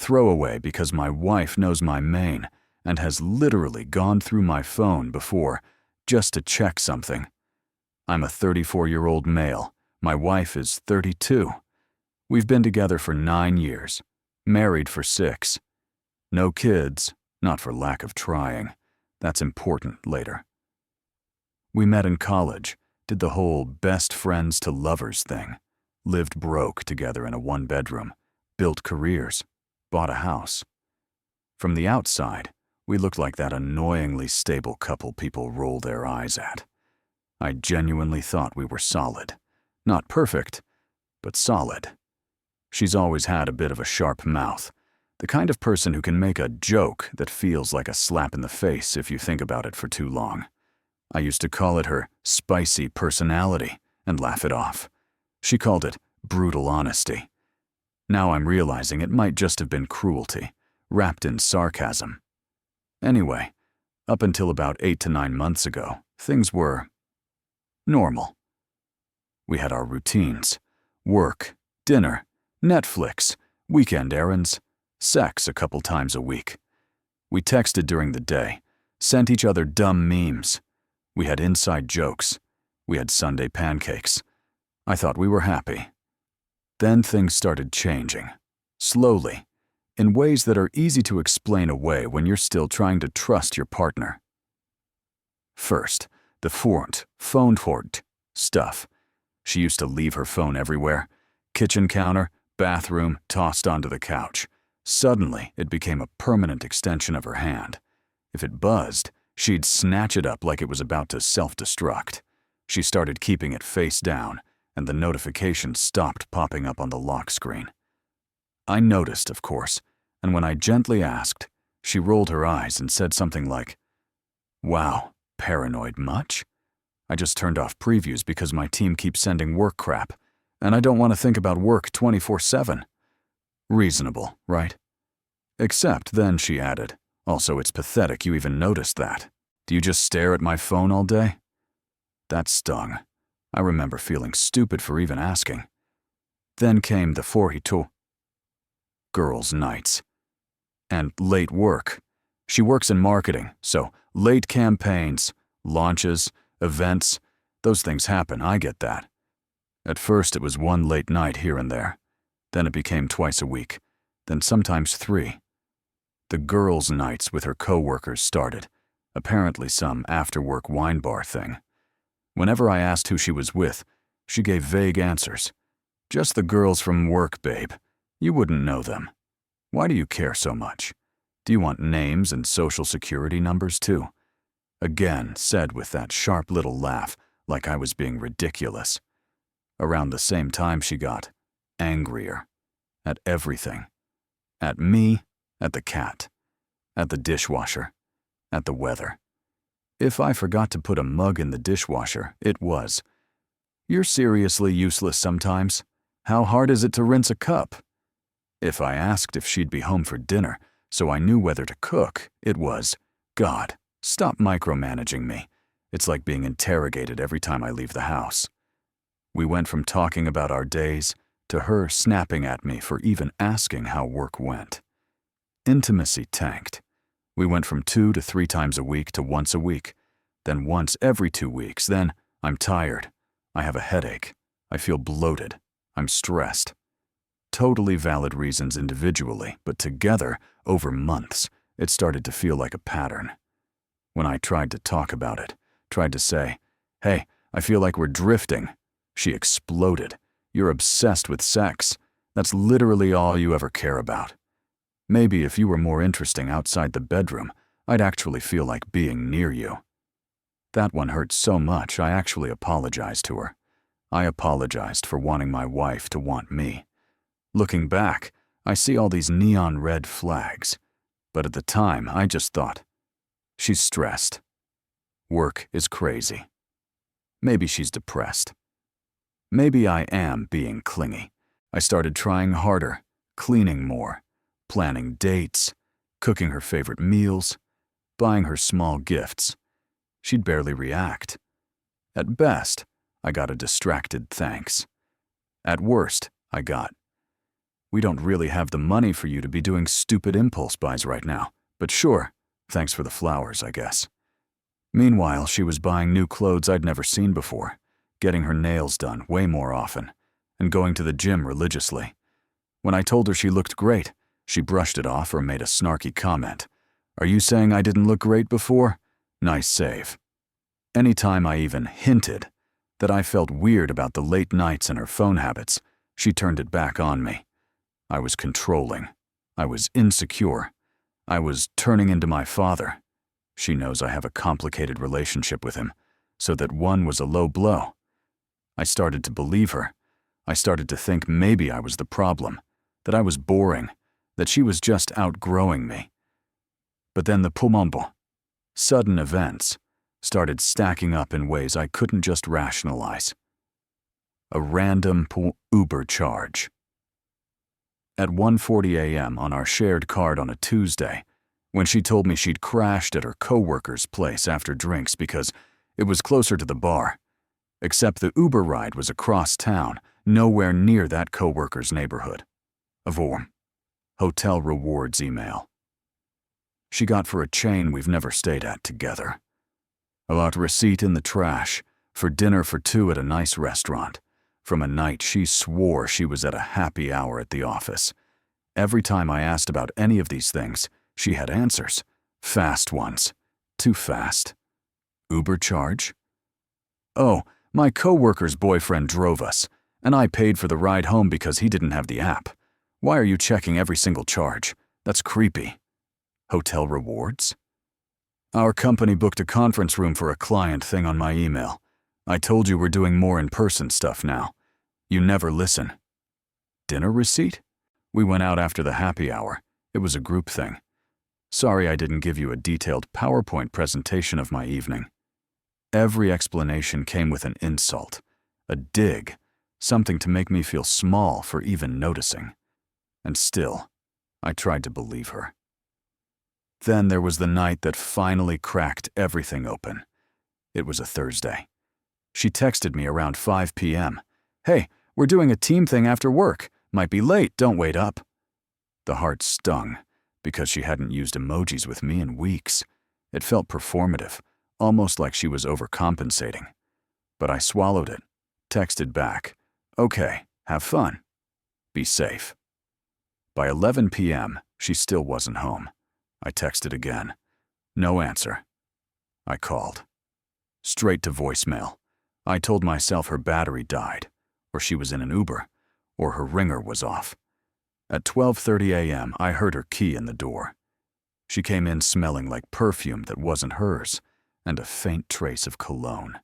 Throwaway because my wife knows my main and has literally gone through my phone before just to check something. I'm a 34-year-old male. My wife is 32. We've been together for 9 years, married for 6. No kids, not for lack of trying. That's important later. We met in college, did the whole best friends to lovers thing, lived broke together in a 1-bedroom, built careers, bought a house. From the outside, we looked like that annoyingly stable couple people roll their eyes at. I genuinely thought we were solid. Not perfect, but solid. She's always had a bit of a sharp mouth, the kind of person who can make a joke that feels like a slap in the face if you think about it for too long. I used to call it her spicy personality and laugh it off. She called it brutal honesty. Now I'm realizing it might just have been cruelty, wrapped in sarcasm. Anyway, up until about 8 to 9 months ago, things were normal. We had our routines: work, dinner, Netflix, weekend errands, sex a couple times a week. We texted during the day, sent each other dumb memes. We had inside jokes. We had Sunday pancakes. I thought we were happy. Then things started changing, slowly, in ways that are easy to explain away when you're still trying to trust your partner. First, the phone hoard stuff. She used to leave her phone everywhere. Kitchen counter, bathroom, tossed onto the couch. Suddenly, it became a permanent extension of her hand. If it buzzed, she'd snatch it up like it was about to self-destruct. She started keeping it face down, and the notifications stopped popping up on the lock screen. I noticed, of course, and when I gently asked, she rolled her eyes and said something like, "Wow, paranoid much? I just turned off previews because my team keeps sending work crap, and I don't want to think about work 24/7. Reasonable, right? Except then she added, "Also, it's pathetic you even noticed that. Do you just stare at my phone all day?" That stung. I remember feeling stupid for even asking. Then came the forhito, girls' nights, and late work. She works in marketing, so late campaigns, launches, events, those things happen, I get that. At first it was 1 late night here and there. Then it became twice a week, then sometimes 3. The girls' nights with her co-workers started, apparently some after-work wine bar thing. Whenever I asked who she was with, she gave vague answers. "Just the girls from work, babe. You wouldn't know them. Why do you care so much? Do you want names and social security numbers too?" Again, said with that sharp little laugh, like I was being ridiculous. Around the same time she got angrier. At everything. At me, at the cat, at the dishwasher, at the weather. If I forgot to put a mug in the dishwasher, it was, "You're seriously useless sometimes. How hard is it to rinse a cup?" If I asked if she'd be home for dinner, so I knew whether to cook, it was, "God, stop micromanaging me. It's like being interrogated every time I leave the house." We went from talking about our days to her snapping at me for even asking how work went. Intimacy tanked. We went from 2 to 3 times a week to once a week, then once every 2 weeks, then I'm tired, I have a headache, I feel bloated, I'm stressed. Totally valid reasons individually, but together, over months, it started to feel like a pattern. When I tried to talk about it, tried to say, "Hey, I feel like we're drifting," she exploded. "You're obsessed with sex. That's literally all you ever care about. Maybe if you were more interesting outside the bedroom, I'd actually feel like being near you." That one hurt so much I actually apologized to her. I apologized for wanting my wife to want me. Looking back, I see all these neon red flags, but at the time I just thought, she's stressed. Work is crazy. Maybe she's depressed. Maybe I am being clingy. I started trying harder, cleaning more, planning dates, cooking her favorite meals, buying her small gifts. She'd barely react. At best, I got a distracted thanks. At worst, I got, We don't really have the money for you to be doing stupid impulse buys right now, but sure, thanks for the flowers, I guess. Meanwhile, she was buying new clothes I'd never seen before, getting her nails done way more often, and going to the gym religiously. When I told her she looked great, she brushed it off or made a snarky comment. Are you saying I didn't look great before? Nice save. Anytime I even hinted that I felt weird about the late nights and her phone habits, she turned it back on me. I was controlling. I was insecure. I was turning into my father. She knows I have a complicated relationship with him, so that one was a low blow. I started to believe her. I started to think maybe I was the problem, that I was boring, that she was just outgrowing me. But then the pumambo, sudden events, started stacking up in ways I couldn't just rationalize. A random Uber charge. At 1:40 a.m. on our shared card on a Tuesday, when she told me she'd crashed at her coworker's place after drinks because it was closer to the bar, except the Uber ride was across town, nowhere near that coworker's neighborhood. A VORM. Hotel rewards email. She got for a chain we've never stayed at together. About receipt in the trash, for dinner for two at a nice restaurant, from a night she swore she was at a happy hour at the office. Every time I asked about any of these things, she had answers. Fast ones. Too fast. Uber charge? Oh, my coworker's boyfriend drove us, and I paid for the ride home because he didn't have the app. Why are you checking every single charge? That's creepy. Hotel rewards? Our company booked a conference room for a client thing on my email. I told you we're doing more in-person stuff now. You never listen. Dinner receipt? We went out after the happy hour. It was a group thing. Sorry I didn't give you a detailed PowerPoint presentation of my evening. Every explanation came with an insult, a dig, something to make me feel small for even noticing. And still, I tried to believe her. Then there was the night that finally cracked everything open. It was a Thursday. She texted me around 5 p.m. Hey, we're doing a team thing after work. Might be late, don't wait up. The heart stung, because she hadn't used emojis with me in weeks. It felt performative, almost like she was overcompensating. But I swallowed it, texted back, okay, have fun. Be safe. By 11 p.m., she still wasn't home. I texted again. No answer. I called. Straight to voicemail. I told myself her battery died, or she was in an Uber, or her ringer was off. At 12:30 a.m., I heard her key in the door. She came in smelling like perfume that wasn't hers, and a faint trace of cologne.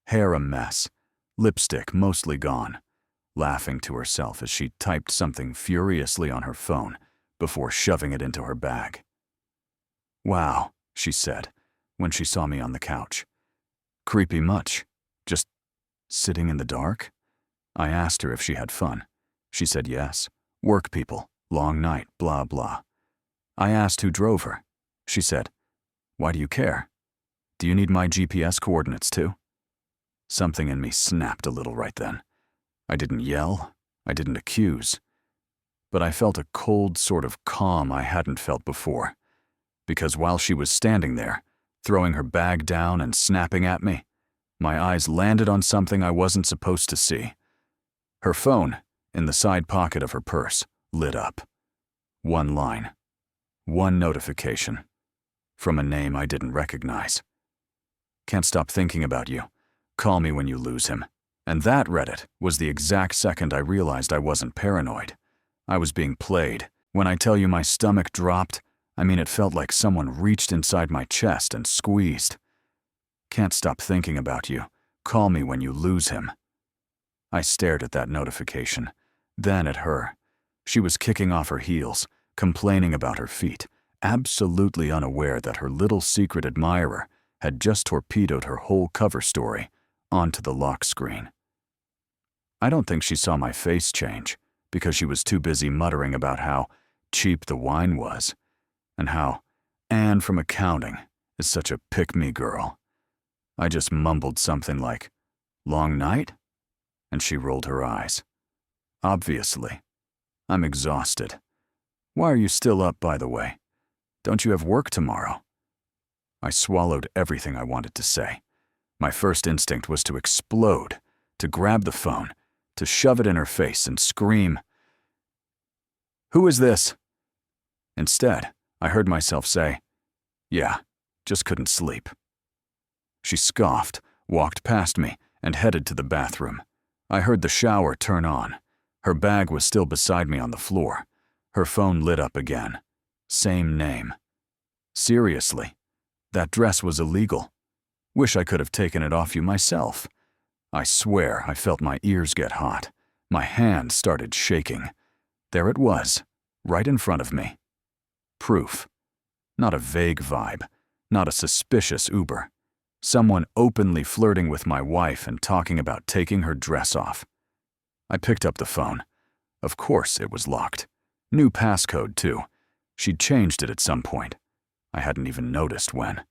Hair a mess, lipstick mostly gone, laughing to herself as she typed something furiously on her phone before shoving it into her bag. Wow, she said, when she saw me on the couch. Creepy much? Just sitting in the dark? I asked her if she had fun. She said yes. Work people, long night, blah blah. I asked who drove her. She said, why do you care? Do you need my GPS coordinates too? Something in me snapped a little right then. I didn't yell, I didn't accuse, but I felt a cold sort of calm I hadn't felt before. Because while she was standing there, throwing her bag down and snapping at me, my eyes landed on something I wasn't supposed to see. Her phone, in the side pocket of her purse, lit up. One line. One notification. From a name I didn't recognize. Can't stop thinking about you. Call me when you lose him. And that Reddit was the exact second I realized I wasn't paranoid. I was being played. When I tell you my stomach dropped, I mean it felt like someone reached inside my chest and squeezed. Can't stop thinking about you. Call me when you lose him. I stared at that notification, then at her. She was kicking off her heels, complaining about her feet, absolutely unaware that her little secret admirer had just torpedoed her whole cover story onto the lock screen. I don't think she saw my face change, because she was too busy muttering about how cheap the wine was, and how Anne from accounting is such a pick-me girl. I just mumbled something like, long night? And she rolled her eyes. Obviously. I'm exhausted. Why are you still up, by the way? Don't you have work tomorrow? I swallowed everything I wanted to say. My first instinct was to explode, to grab the phone, to shove it in her face and scream, "Who is this?" Instead, I heard myself say, "Yeah, just couldn't sleep." She scoffed, walked past me, and headed to the bathroom. I heard the shower turn on. Her bag was still beside me on the floor. Her phone lit up again. Same name. Seriously, that dress was illegal. Wish I could have taken it off you myself. I swear I felt my ears get hot. My hand started shaking. There it was, right in front of me. Proof. Not a vague vibe, not a suspicious Uber. Someone openly flirting with my wife and talking about taking her dress off. I picked up the phone. Of course it was locked. New passcode, too. She'd changed it at some point. I hadn't even noticed when.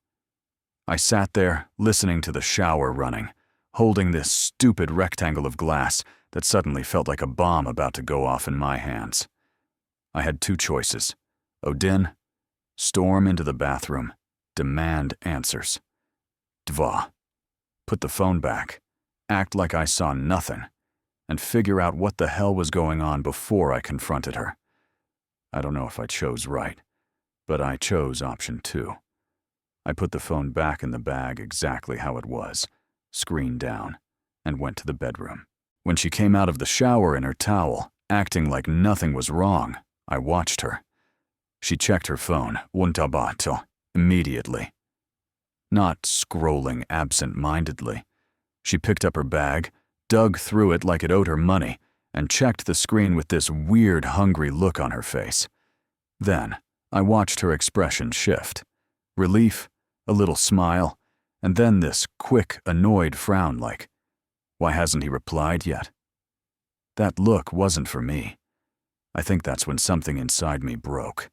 I sat there, listening to the shower running, holding this stupid rectangle of glass that suddenly felt like a bomb about to go off in my hands. I had two choices. Odin, storm into the bathroom, demand answers. Dva, put the phone back, act like I saw nothing, and figure out what the hell was going on before I confronted her. I don't know if I chose right, but I chose option 2. I put the phone back in the bag exactly how it was, screen down, and went to the bedroom. When she came out of the shower in her towel, acting like nothing was wrong, I watched her. She checked her phone, untabato, immediately. Not scrolling absent-mindedly. She picked up her bag, dug through it like it owed her money, and checked the screen with this weird, hungry look on her face. Then, I watched her expression shift. Relief, a little smile, and then this quick, annoyed frown like, why hasn't he replied yet? That look wasn't for me. I think that's when something inside me broke.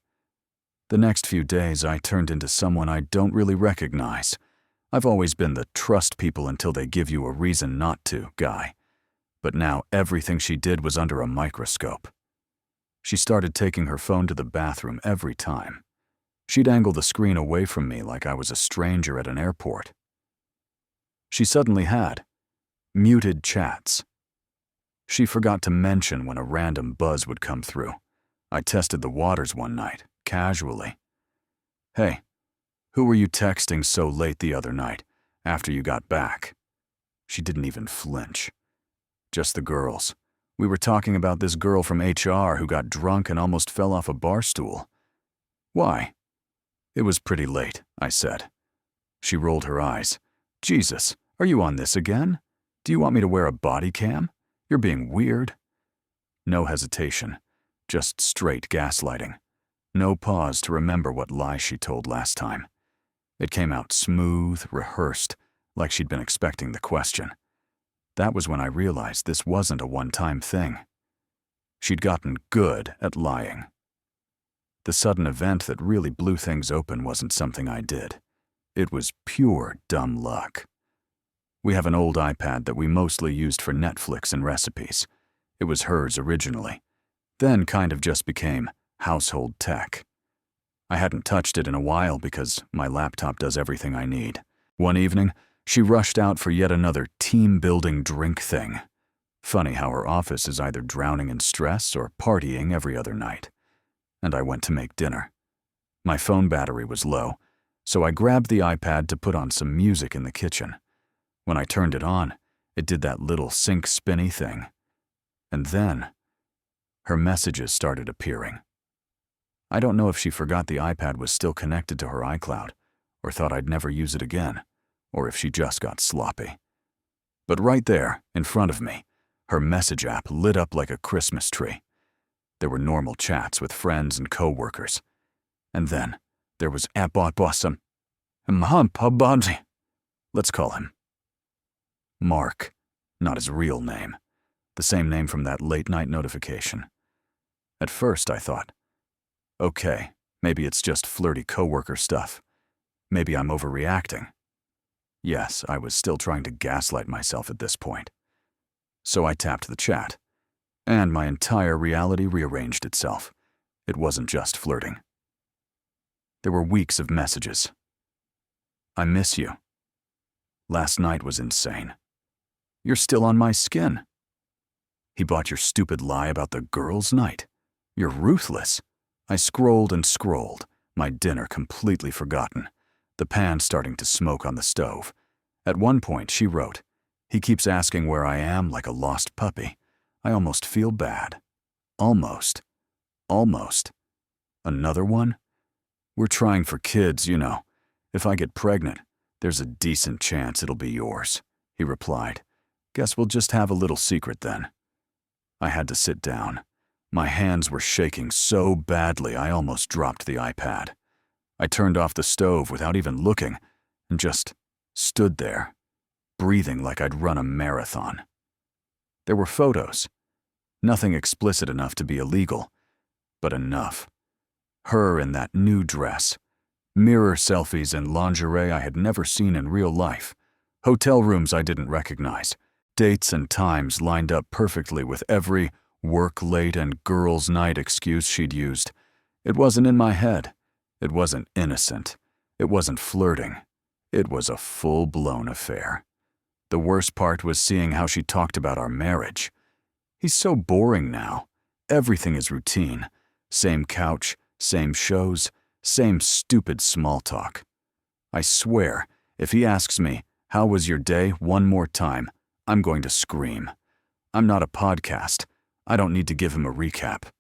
The next few days, I turned into someone I don't really recognize. I've always been the trust people until they give you a reason not to guy. But now everything she did was under a microscope. She started taking her phone to the bathroom every time. She'd angle the screen away from me like I was a stranger at an airport. She suddenly had muted chats. She forgot to mention when a random buzz would come through. I tested the waters one night, casually. "Hey, who were you texting so late the other night, after you got back?" She didn't even flinch. "Just the girls. We were talking about this girl from HR who got drunk and almost fell off a bar stool." "Why?" "It was pretty late," I said. She rolled her eyes. "Jesus, are you on this again? Do you want me to wear a body cam? You're being weird." No hesitation, just straight gaslighting. No pause to remember what lie she told last time. It came out smooth, rehearsed, like she'd been expecting the question. That was when I realized this wasn't a one-time thing. She'd gotten good at lying. The sudden event that really blew things open wasn't something I did. It was pure dumb luck. We have an old iPad that we mostly used for Netflix and recipes. It was hers originally, then kind of just became household tech. I hadn't touched it in a while because my laptop does everything I need. One evening, she rushed out for yet another team-building drink thing. Funny how her office is either drowning in stress or partying every other night. And I went to make dinner. My phone battery was low, so I grabbed the iPad to put on some music in the kitchen. When I turned it on, it did that little sync spinny thing. And then, her messages started appearing. I don't know if she forgot the iPad was still connected to her iCloud, or thought I'd never use it again, or if she just got sloppy. But right there, in front of me, her message app lit up like a Christmas tree. There were normal chats with friends and co-workers. And then, there was Bossum. Let's call him Mark, not his real name. The same name from that late-night notification. At first, I thought, okay, maybe it's just flirty coworker stuff. Maybe I'm overreacting. Yes, I was still trying to gaslight myself at this point. So I tapped the chat. and my entire reality rearranged itself. It wasn't just flirting. There were weeks of messages. I miss you. Last night was insane. You're still on my skin. He bought your stupid lie about the girls' night. You're ruthless. I scrolled and scrolled, my dinner completely forgotten, the pan starting to smoke on the stove. At one point, she wrote, "He keeps asking where I am like a lost puppy. I almost feel bad. Almost. Almost. Another one? We're trying for kids, you know. If I get pregnant, there's a decent chance it'll be yours," he replied. "Guess we'll just have a little secret then." I had to sit down. My hands were shaking so badly I almost dropped the iPad. I turned off the stove without even looking and just stood there, breathing like I'd run a marathon. There were photos. Nothing explicit enough to be illegal, but enough. Her in that new dress. Mirror selfies and lingerie I had never seen in real life. Hotel rooms I didn't recognize. Dates and times lined up perfectly with every work late and girls' night excuse she'd used. It wasn't in my head. It wasn't innocent. It wasn't flirting. It was a full-blown affair. The worst part was seeing how she talked about our marriage. He's so boring now. Everything is routine. Same couch, same shows, same stupid small talk. I swear, if he asks me, "How was your day?" one more time, I'm going to scream. I'm not a podcast. I don't need to give him a recap.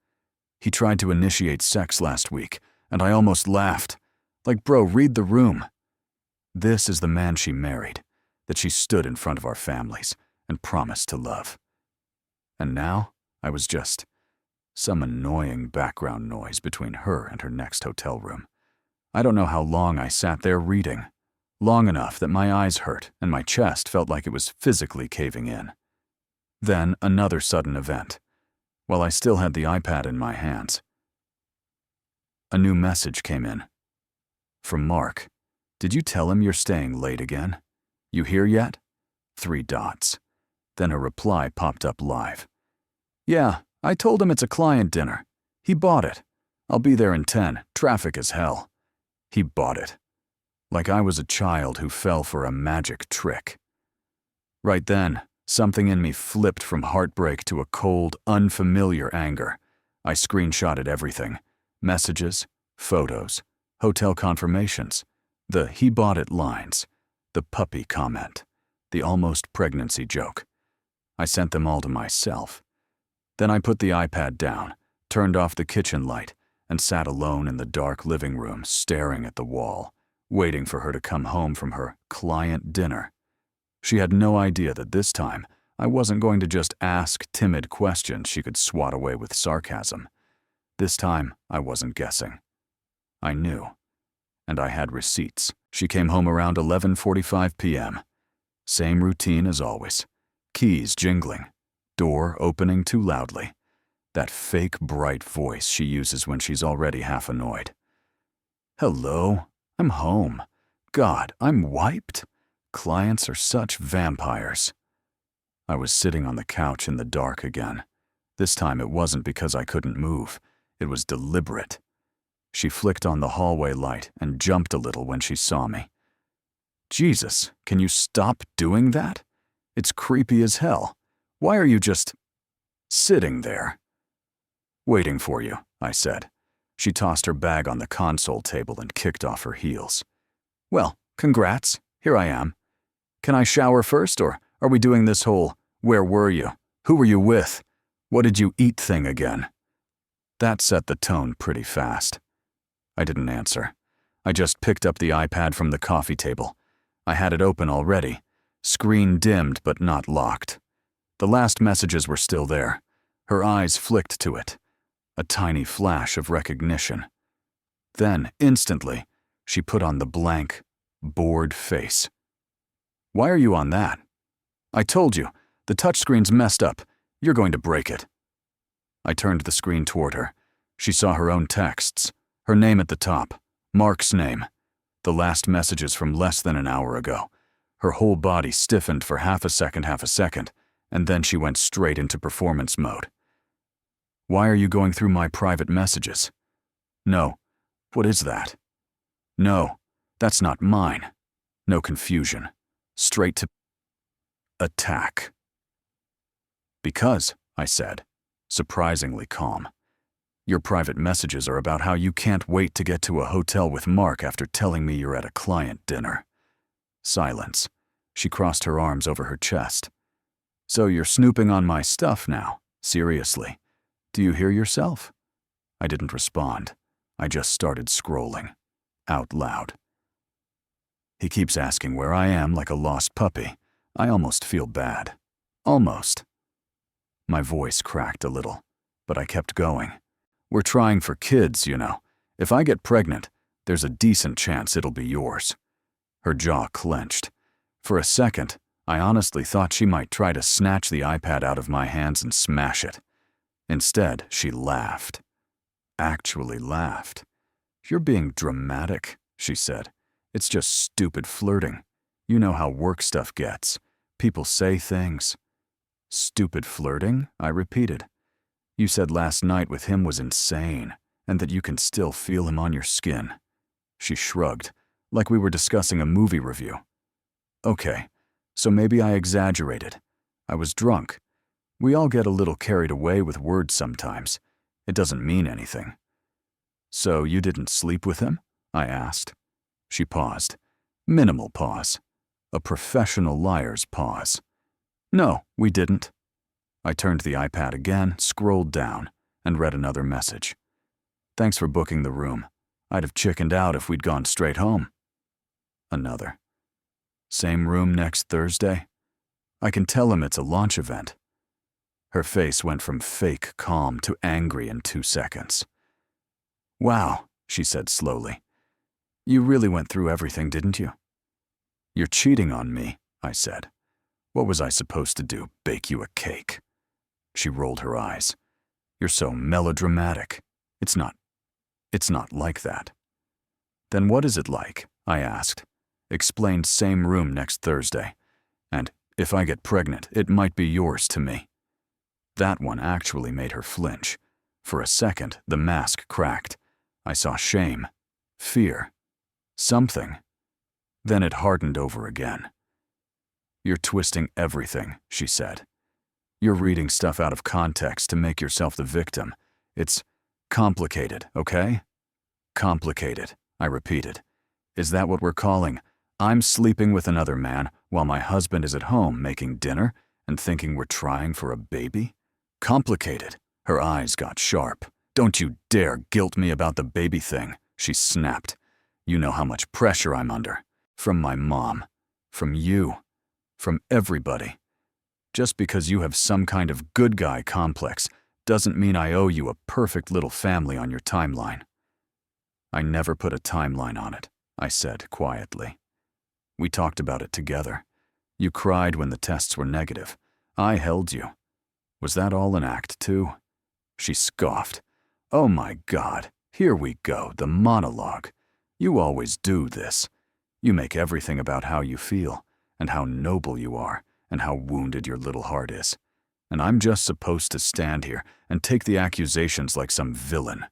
He tried to initiate sex last week, and I almost laughed. Like, bro, read the room. This is the man she married, that she stood in front of our families and promised to love. And now, I was just some annoying background noise between her and her next hotel room. I don't know how long I sat there reading. Long enough that my eyes hurt and my chest felt like it was physically caving in. Then another sudden event. While I still had the iPad in my hands, a new message came in. From Mark. "Did you tell him you're staying late again? You here yet?" 3 dots. Then a reply popped up live. "Yeah, I told him it's a client dinner. He bought it. I'll be there in 10. Traffic is hell." He bought it. Like I was a child who fell for a magic trick. Right then, something in me flipped from heartbreak to a cold, unfamiliar anger. I screenshotted everything. Messages, photos, hotel confirmations, the "he bought it" lines, the puppy comment, the almost pregnancy joke. I sent them all to myself. Then I put the iPad down, turned off the kitchen light, and sat alone in the dark living room staring at the wall, waiting for her to come home from her client dinner. She had no idea that this time I wasn't going to just ask timid questions she could swat away with sarcasm. This time I wasn't guessing. I knew. And I had receipts. She came home around 11:45 p.m. Same routine as always. Keys jingling. Door opening too loudly. That fake bright voice she uses when she's already half annoyed. "Hello, I'm home. God, I'm wiped. Clients are such vampires." I was sitting on the couch in the dark again. This time it wasn't because I couldn't move. It was deliberate. She flicked on the hallway light and jumped a little when she saw me. "Jesus, can you stop doing that? It's creepy as hell. Why are you just sitting there?" "Waiting for you," I said. She tossed her bag on the console table and kicked off her heels. "Well, congrats. Here I am. Can I shower first, or are we doing this whole 'where were you? Who were you with? What did you eat' thing again?" That set the tone pretty fast. I didn't answer. I just picked up the iPad from the coffee table. I had it open already. Screen dimmed but not locked. The last messages were still there. Her eyes flicked to it. A tiny flash of recognition. Then, instantly, she put on the blank, bored face. "Why are you on that?" "I told you, the touchscreen's messed up. You're going to break it." I turned the screen toward her. She saw her own texts. Her name at the top. Mark's name. The last messages from less than an hour ago. Her whole body stiffened for half a second, and then she went straight into performance mode. Why are you going through my private messages? No. What is that? No, that's not mine. No confusion. Straight to attack. Because, I said, surprisingly calm, your private messages are about how you can't wait to get to a hotel with Mark after telling me you're at a client dinner. Silence. She crossed her arms over her chest. So you're snooping on my stuff now? Seriously? Do you hear yourself? I didn't respond. I just started scrolling. Out loud. He keeps asking where I am like a lost puppy. I almost feel bad. Almost. My voice cracked a little, but I kept going. We're trying for kids, you know. If I get pregnant, there's a decent chance it'll be yours. Her jaw clenched. For a second, I honestly thought she might try to snatch the iPad out of my hands and smash it. Instead, she laughed. Actually laughed. You're being dramatic, she said. It's just stupid flirting. You know how work stuff gets. People say things. Stupid flirting? I repeated. You said last night with him was insane, and that you can still feel him on your skin. She shrugged, like we were discussing a movie review. Okay, so maybe I exaggerated. I was drunk. We all get a little carried away with words sometimes. It doesn't mean anything. So you didn't sleep with him? I asked. She paused. Minimal pause. A professional liar's pause. No, we didn't. I turned the iPad again, scrolled down, and read another message. Thanks for booking the room. I'd have chickened out if we'd gone straight home. Another. Same room next Thursday? I can tell him it's a launch event. Her face went from fake calm to angry in 2 seconds. Wow, she said slowly. You really went through everything, didn't you? You're cheating on me, I said. What was I supposed to do, bake you a cake? She rolled her eyes. You're so melodramatic. It's not like that. Then what is it like? I asked. Explained same room next Thursday. And if I get pregnant, it might be yours to me. That one actually made her flinch. For a second, the mask cracked. I saw shame, fear, something. Then it hardened over again. You're twisting everything, she said. You're reading stuff out of context to make yourself the victim. It's complicated, okay? Complicated, I repeated. Is that what we're calling? I'm sleeping with another man while my husband is at home making dinner and thinking we're trying for a baby? Complicated. Her eyes got sharp. Don't you dare guilt me about the baby thing, she snapped. You know how much pressure I'm under. From my mom. From you. From everybody. Just because you have some kind of good guy complex doesn't mean I owe you a perfect little family on your timeline. I never put a timeline on it, I said quietly. We talked about it together. You cried when the tests were negative. I held you. Was that all an act, too? She scoffed. Oh my God, here we go, the monologue. You always do this. You make everything about how you feel, and how noble you are, and how wounded your little heart is. And I'm just supposed to stand here and take the accusations like some villain.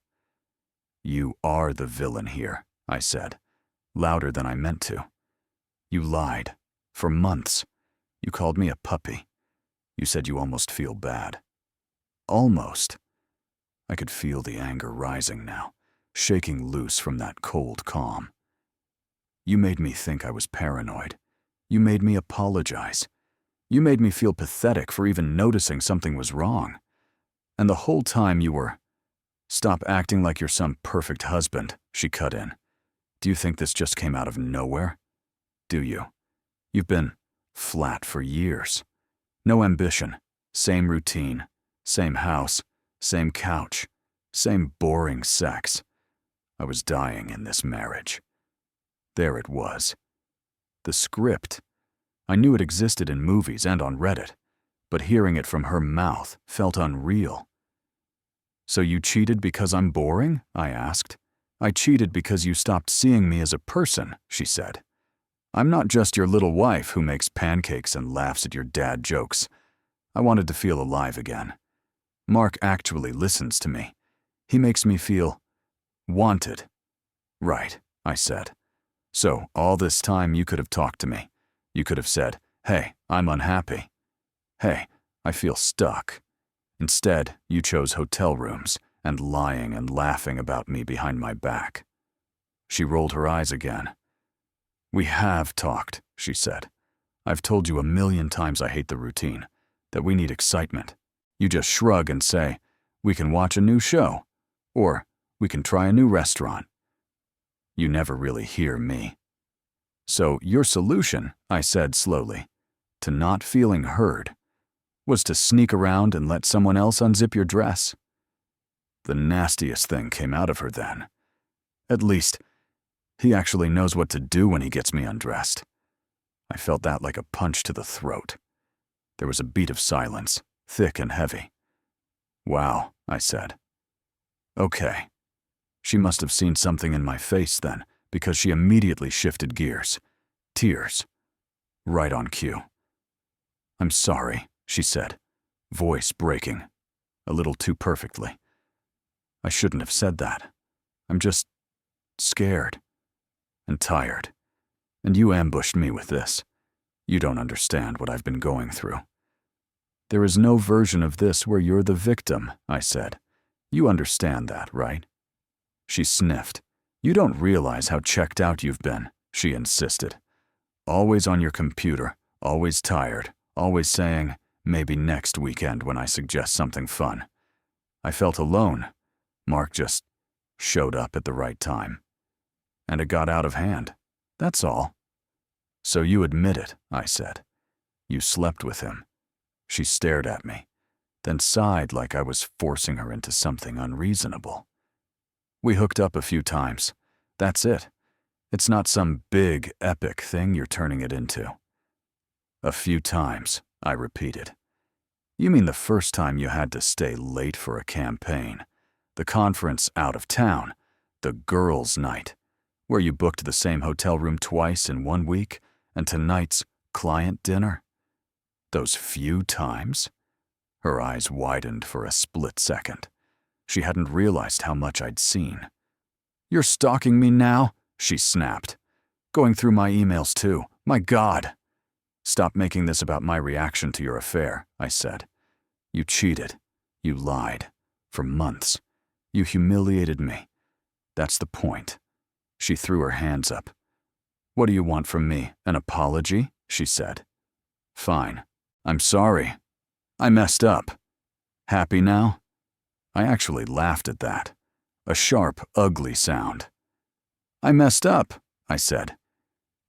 You are the villain here, I said, louder than I meant to. You lied. For months. You called me a puppy. You said you almost feel bad. Almost. I could feel the anger rising now, shaking loose from that cold calm. You made me think I was paranoid. You made me apologize. You made me feel pathetic for even noticing something was wrong. And the whole time you were... Stop acting like you're some perfect husband, she cut in. Do you think this just came out of nowhere? Do you? You've been flat for years. No ambition, same routine, same house, same couch, same boring sex. I was dying in this marriage. There it was. The script. I knew it existed in movies and on Reddit, but hearing it from her mouth felt unreal. So you cheated because I'm boring? I asked. I cheated because you stopped seeing me as a person, she said. I'm not just your little wife who makes pancakes and laughs at your dad jokes. I wanted to feel alive again. Mark actually listens to me. He makes me feel wanted. Right, I said. So all this time you could have talked to me. You could have said, hey, I'm unhappy. Hey, I feel stuck. Instead, you chose hotel rooms and lying and laughing about me behind my back. She rolled her eyes again. We have talked, she said. I've told you 1,000,000 times I hate the routine, that we need excitement. You just shrug and say, we can watch a new show, or we can try a new restaurant. You never really hear me. So your solution, I said slowly, to not feeling heard, was to sneak around and let someone else unzip your dress. The nastiest thing came out of her then. At least, he actually knows what to do when he gets me undressed. I felt that like a punch to the throat. There was a beat of silence, thick and heavy. Wow, I said. Okay. She must have seen something in my face then, because she immediately shifted gears. Tears. Right on cue. I'm sorry, she said, voice breaking, a little too perfectly. I shouldn't have said that. I'm just scared and tired. And you ambushed me with this. You don't understand what I've been going through. There is no version of this where you're the victim, I said. You understand that, right? She sniffed. You don't realize how checked out you've been, she insisted. Always on your computer, always tired, always saying, maybe next weekend when I suggest something fun. I felt alone. Mark just showed up at the right time. And it got out of hand. That's all. So you admit it, I said. You slept with him. She stared at me, then sighed like I was forcing her into something unreasonable. We hooked up a few times. That's it. It's not some big, epic thing you're turning it into. A few times, I repeated. You mean the first time you had to stay late for a campaign, the conference out of town, the girls' night, where you booked the same hotel room twice in 1 week, and tonight's client dinner? Those few times? Her eyes widened for a split second. She hadn't realized how much I'd seen. You're stalking me now? She snapped. Going through my emails too. My God. Stop making this about my reaction to your affair, I said. You cheated. You lied. For months. You humiliated me. That's the point. She threw her hands up. What do you want from me? An apology? She said. Fine. I'm sorry. I messed up. Happy now? I actually laughed at that. A sharp, ugly sound. I messed up, I said.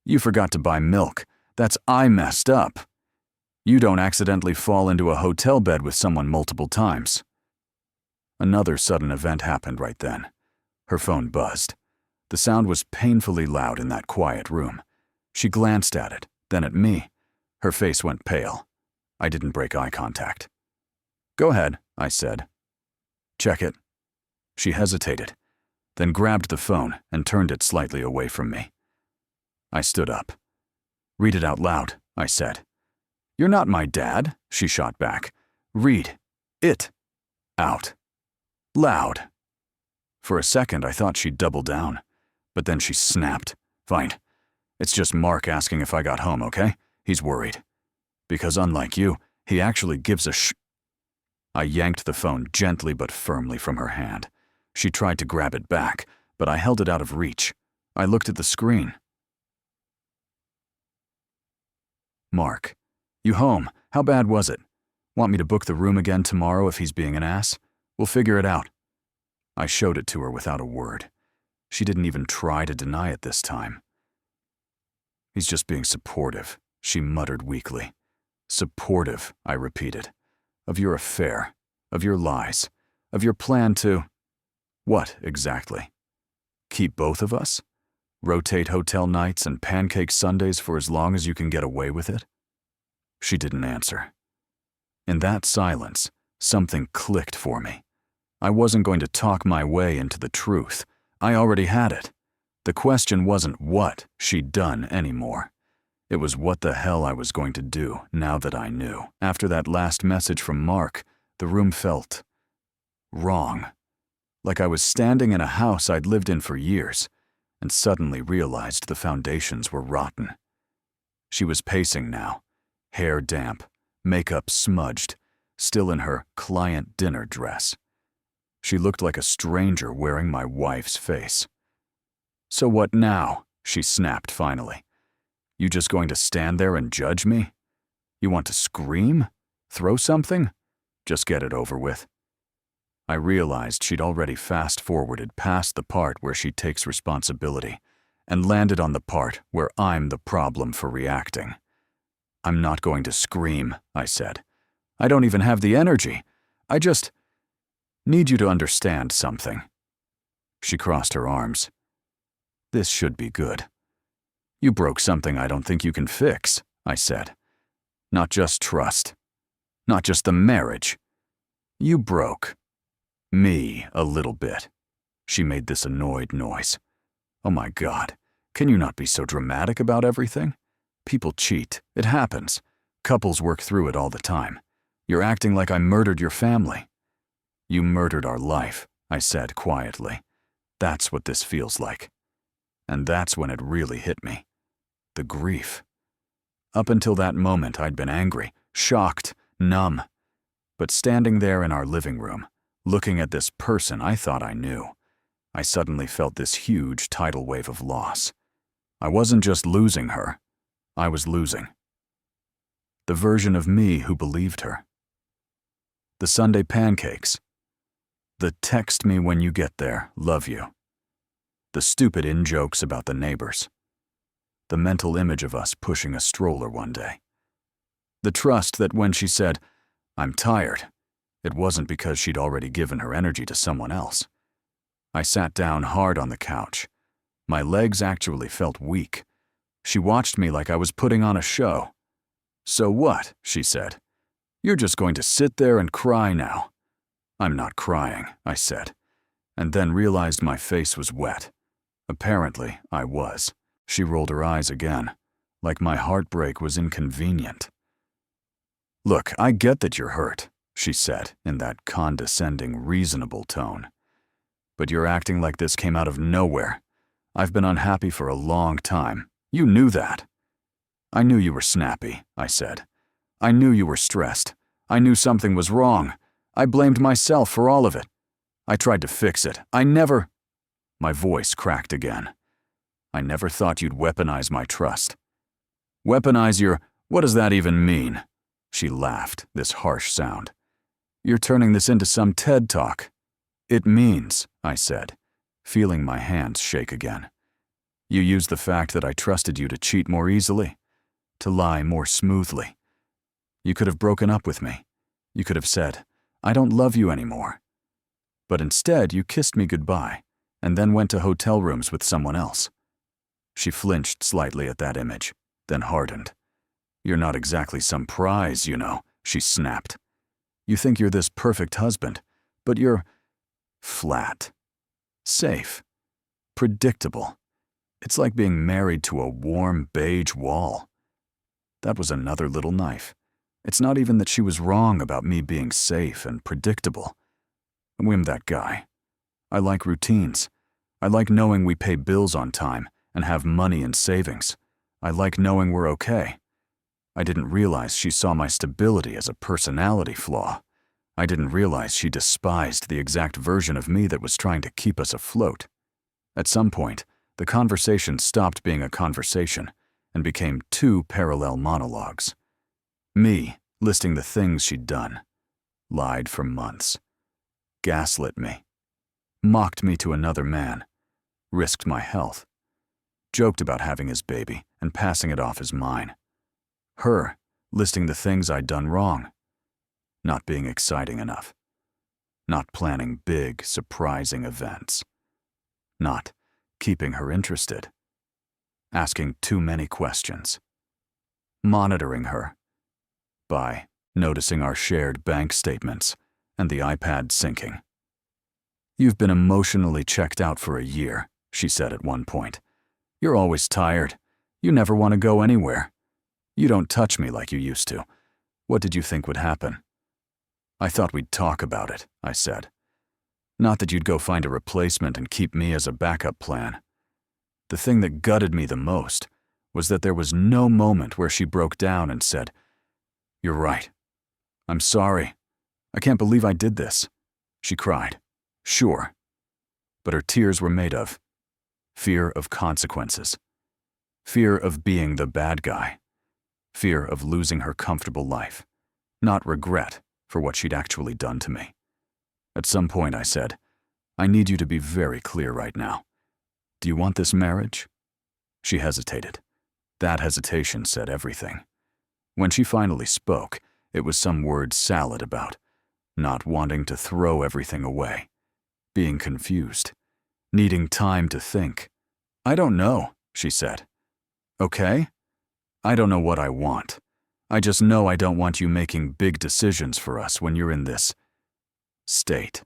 You forgot to buy milk. That's I messed up. You don't accidentally fall into a hotel bed with someone multiple times. Another sudden event happened right then. Her phone buzzed. The sound was painfully loud in that quiet room. She glanced at it, then at me. Her face went pale. I didn't break eye contact. Go ahead, I said. Check it. She hesitated, then grabbed the phone and turned it slightly away from me. I stood up. Read it out loud, I said. You're not my dad, she shot back. Read it out loud. For a second, I thought she'd double down, but then she snapped. Fine. It's just Mark asking if I got home, okay? He's worried. Because unlike you, he actually gives a I yanked the phone gently but firmly from her hand. She tried to grab it back, but I held it out of reach. I looked at the screen. Mark, you home? How bad was it? Want me to book the room again tomorrow if he's being an ass? We'll figure it out. I showed it to her without a word. She didn't even try to deny it this time. He's just being supportive, she muttered weakly. Supportive, I repeated. Of your affair, of your lies, of your plan to… What, exactly? Keep both of us? Rotate hotel nights and pancake Sundays for as long as you can get away with it? She didn't answer. In that silence, something clicked for me. I wasn't going to talk my way into the truth. I already had it. The question wasn't what she'd done anymore. It was what the hell I was going to do now that I knew. After that last message from Mark, the room felt wrong. Like I was standing in a house I'd lived in for years, and suddenly realized the foundations were rotten. She was pacing now, hair damp, makeup smudged, still in her client dinner dress. She looked like a stranger wearing my wife's face. "So what now?" she snapped finally. "You just going to stand there and judge me? You want to scream? Throw something? Just get it over with." I realized she'd already fast-forwarded past the part where she takes responsibility and landed on the part where I'm the problem for reacting. "I'm not going to scream," I said. "I don't even have the energy. I just need you to understand something." She crossed her arms. "This should be good. You broke something I don't think you can fix," I said. "Not just trust. Not just the marriage. You broke me a little bit." She made this annoyed noise. "Oh my God, can you not be so dramatic about everything? People cheat. It happens. Couples work through it all the time. You're acting like I murdered your family." "You murdered our life," I said quietly. "That's what this feels like." And that's when it really hit me. The grief. Up until that moment, I'd been angry, shocked, numb. But standing there in our living room, looking at this person I thought I knew, I suddenly felt this huge tidal wave of loss. I wasn't just losing her, I was losing the version of me who believed her. The Sunday pancakes. The "text me when you get there, love you." The stupid in-jokes about the neighbors. The mental image of us pushing a stroller one day. The trust that when she said, "I'm tired," it wasn't because she'd already given her energy to someone else. I sat down hard on the couch. My legs actually felt weak. She watched me like I was putting on a show. "So what?" she said. "You're just going to sit there and cry now." "I'm not crying," I said, and then realized my face was wet. Apparently, I was. She rolled her eyes again, like my heartbreak was inconvenient. "Look, I get that you're hurt," she said in that condescending, reasonable tone. "But you're acting like this came out of nowhere. I've been unhappy for a long time. You knew that." "I knew you were snappy," I said. "I knew you were stressed. I knew something was wrong. I blamed myself for all of it. I tried to fix it. I never—" My voice cracked again. "I never thought you'd weaponize my trust." "Weaponize your— what does that even mean?" She laughed, this harsh sound. "You're turning this into some TED Talk." "It means," I said, feeling my hands shake again. "You used the fact that I trusted you to cheat more easily, to lie more smoothly. You could have broken up with me. You could have said, 'I don't love you anymore.' But instead, you kissed me goodbye, and then went to hotel rooms with someone else." She flinched slightly at that image, then hardened. "You're not exactly some prize, you know," she snapped. "You think you're this perfect husband, but you're flat, safe, predictable. It's like being married to a warm beige wall." That was another little knife. It's not even that she was wrong about me being safe and predictable. I'm that guy. I like routines. I like knowing we pay bills on time and have money in savings. I like knowing we're okay. I didn't realize she saw my stability as a personality flaw. I didn't realize she despised the exact version of me that was trying to keep us afloat. At some point, the conversation stopped being a conversation and became two parallel monologues. Me listing the things she'd done, lied for months, gaslit me, mocked me to another man, risked my health, joked about having his baby and passing it off as mine. Her listing the things I'd done wrong, not being exciting enough, not planning big, surprising events, not keeping her interested, asking too many questions, monitoring her by noticing our shared bank statements and the iPad syncing. "You've been emotionally checked out for a year," she said at one point. "You're always tired. You never want to go anywhere. You don't touch me like you used to. What did you think would happen?" "I thought we'd talk about it," I said. Not that you'd go find a replacement and keep me as a backup plan. The thing that gutted me the most was that there was no moment where she broke down and said, "You're right. I'm sorry. I can't believe I did this." She cried, sure, but her tears were made of fear of consequences, fear of being the bad guy, fear of losing her comfortable life, not regret for what she'd actually done to me. At some point I said, "I need you to be very clear right now. Do you want this marriage?" She hesitated. That hesitation said everything. When she finally spoke, it was some word salad about not wanting to throw everything away, being confused, needing time to think. "I don't know," she said. "Okay? I don't know what I want. I just know I don't want you making big decisions for us when you're in this state."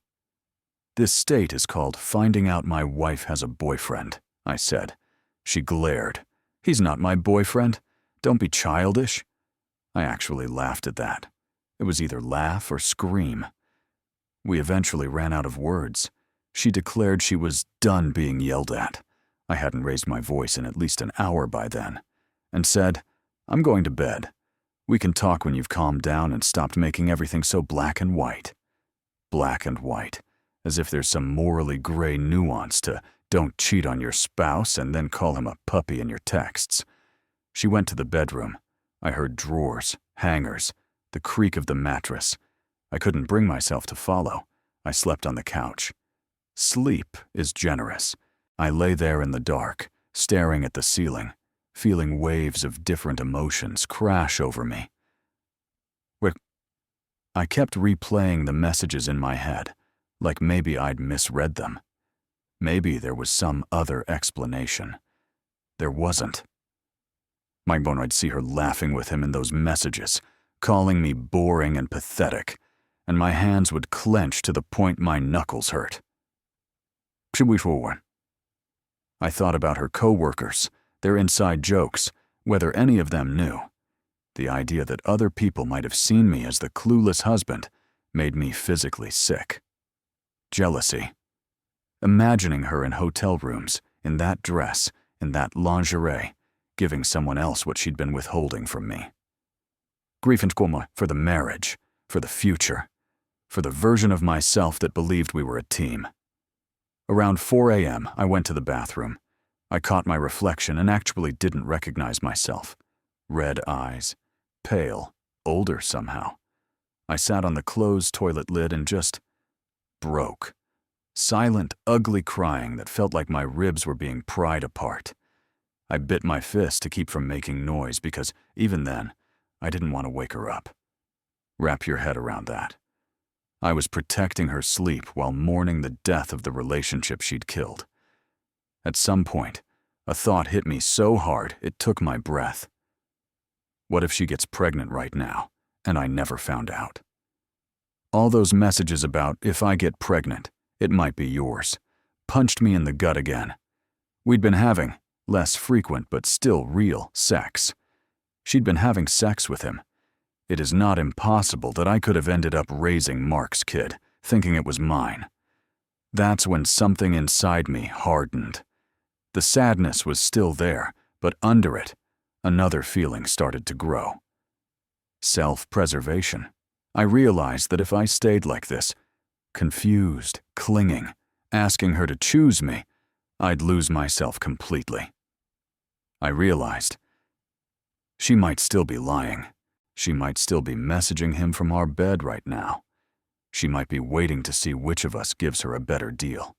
"This state is called finding out my wife has a boyfriend," I said. She glared. "He's not my boyfriend. Don't be childish." I actually laughed at that. It was either laugh or scream. We eventually ran out of words. She declared she was done being yelled at. I hadn't raised my voice in at least an hour by then, and said, "I'm going to bed. We can talk when you've calmed down and stopped making everything so black and white." Black and white, as if there's some morally gray nuance to don't cheat on your spouse and then call him a puppy in your texts. She went to the bedroom. I heard drawers, hangers, the creak of the mattress. I couldn't bring myself to follow. I slept on the couch. Sleep is generous. I lay there in the dark, staring at the ceiling, feeling waves of different emotions crash over me. I kept replaying the messages in my head, like maybe I'd misread them. Maybe there was some other explanation. There wasn't. I'd see her laughing with him in those messages, calling me boring and pathetic, and my hands would clench to the point my knuckles hurt. I thought about her coworkers, their inside jokes, whether any of them knew. The idea that other people might have seen me as the clueless husband made me physically sick. Jealousy. Imagining her in hotel rooms, in that dress, in that lingerie, giving someone else what she'd been withholding from me. Grief and coma for the marriage, for the future, for the version of myself that believed we were a team. Around 4 a.m., I went to the bathroom. I caught my reflection and actually didn't recognize myself. Red eyes, pale, older somehow. I sat on the closed toilet lid and just broke. Silent, ugly crying that felt like my ribs were being pried apart. I bit my fist to keep from making noise because, even then, I didn't want to wake her up. Wrap your head around that. I was protecting her sleep while mourning the death of the relationship she'd killed. At some point, a thought hit me so hard it took my breath. What if she gets pregnant right now, and I never found out? All those messages about if I get pregnant, it might be yours, punched me in the gut again. We'd been having, less frequent but still real, sex. She'd been having sex with him. It is not impossible that I could have ended up raising Mark's kid, thinking it was mine. That's when something inside me hardened. The sadness was still there, but under it, another feeling started to grow. Self-preservation. I realized that if I stayed like this, confused, clinging, asking her to choose me, I'd lose myself completely. I realized she might still be lying. She might still be messaging him from our bed right now. She might be waiting to see which of us gives her a better deal.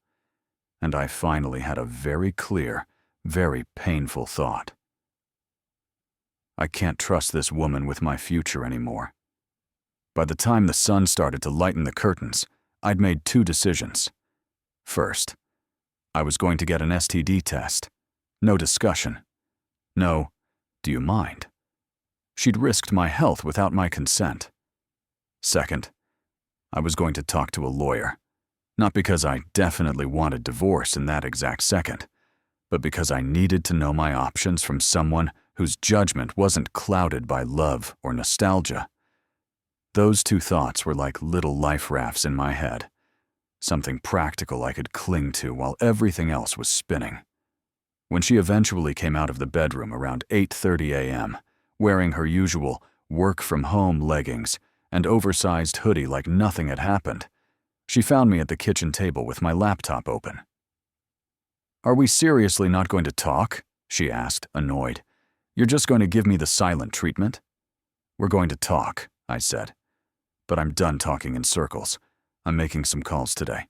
And I finally had a very clear, very painful thought. I can't trust this woman with my future anymore. By the time the sun started to lighten the curtains, I'd made 2 decisions. First, I was going to get an STD test. No discussion. No, do you mind? She'd risked my health without my consent. Second, I was going to talk to a lawyer. Not because I definitely wanted divorce in that exact second, but because I needed to know my options from someone whose judgment wasn't clouded by love or nostalgia. Those 2 thoughts were like little life rafts in my head. something practical I could cling to while everything else was spinning. When she eventually came out of the bedroom around 8:30 a.m., wearing her usual work-from-home leggings and oversized hoodie like nothing had happened, she found me at the kitchen table with my laptop open. "Are we seriously not going to talk?" she asked, annoyed. "You're just going to give me the silent treatment?" "We're going to talk," I said. "But I'm done talking in circles. I'm making some calls today."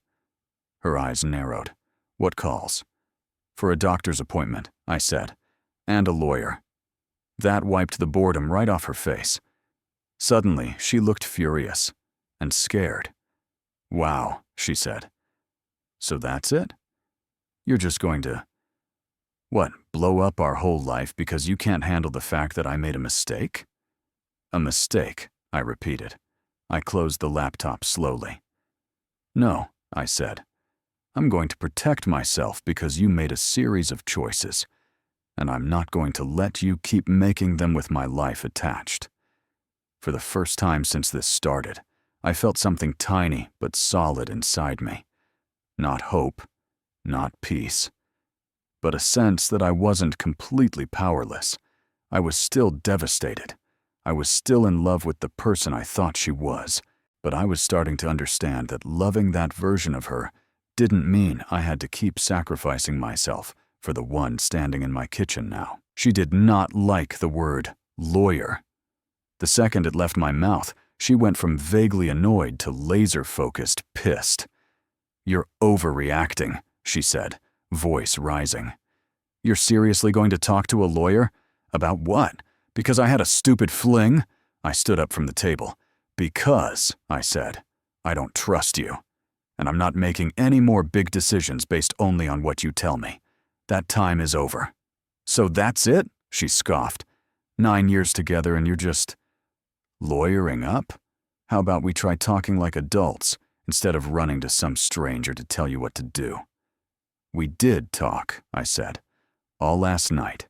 Her eyes narrowed. "What calls?" "For a doctor's appointment," I said, "and a lawyer." That wiped the boredom right off her face. Suddenly, she looked furious and scared. "Wow," she said. "So that's it? You're just going to, what, blow up our whole life because you can't handle the fact that I made a mistake?" "A mistake," I repeated. I closed the laptop slowly. "No," I said. "I'm going to protect myself because you made a series of choices, and I'm not going to let you keep making them with my life attached." For the first time since this started, I felt something tiny but solid inside me. Not hope, not peace, but a sense that I wasn't completely powerless. I was still devastated. I was still in love with the person I thought she was, but I was starting to understand that loving that version of her didn't mean I had to keep sacrificing myself for the one standing in my kitchen now. She did not like the word lawyer. The second it left my mouth, she went from vaguely annoyed to laser-focused pissed. "You're overreacting," she said, voice rising. "You're seriously going to talk to a lawyer? About what? Because I had a stupid fling?" I stood up from the table. "Because," I said, "I don't trust you. And I'm not making any more big decisions based only on what you tell me. That time is over." "So that's it?" she scoffed. 9 years together and you're just lawyering up? How about we try talking like adults instead of running to some stranger to tell you what to do?" "We did talk," I said, "all last night.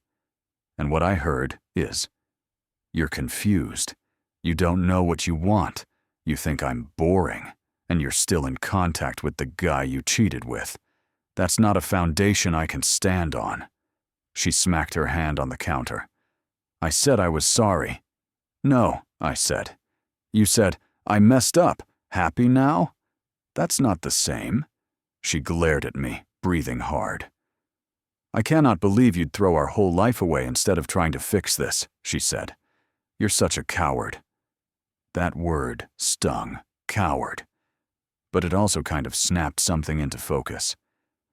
And what I heard is, you're confused. You don't know what you want. You think I'm boring, and you're still in contact with the guy you cheated with. That's not a foundation I can stand on." She smacked her hand on the counter. "I said I was sorry." "No," I said. "You said, 'I messed up. Happy now?' That's not the same." She glared at me, breathing hard. "I cannot believe you'd throw our whole life away instead of trying to fix this," she said. "You're such a coward." That word stung, coward. But it also kind of snapped something into focus.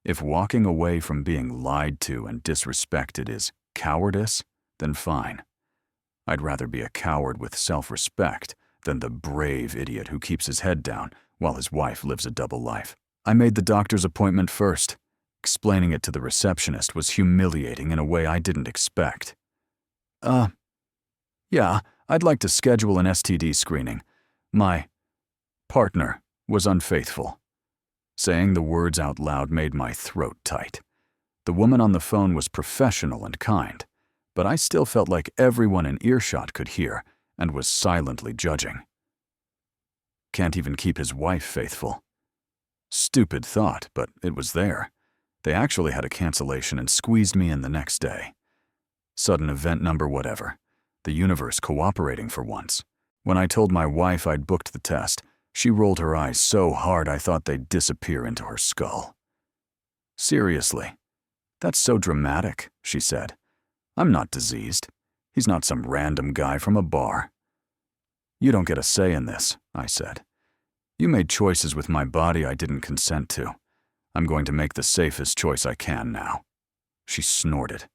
If walking away from being lied to and disrespected is cowardice, then fine. I'd rather be a coward with self-respect than the brave idiot who keeps his head down while his wife lives a double life. I made the doctor's appointment first. Explaining it to the receptionist was humiliating in a way I didn't expect. Yeah, I'd like to schedule an STD screening. My partner was unfaithful." Saying the words out loud made my throat tight. The woman on the phone was professional and kind, but I still felt like everyone in earshot could hear and was silently judging. Can't even keep his wife faithful. Stupid thought, but it was there. They actually had a cancellation and squeezed me in the next day. Sudden event number whatever. The universe cooperating for once. When I told my wife I'd booked the test, she rolled her eyes so hard I thought they'd disappear into her skull. "Seriously? That's so dramatic," she said. "I'm not diseased. He's not some random guy from a bar." "You don't get a say in this," I said. "You made choices with my body I didn't consent to. I'm going to make the safest choice I can now." She snorted.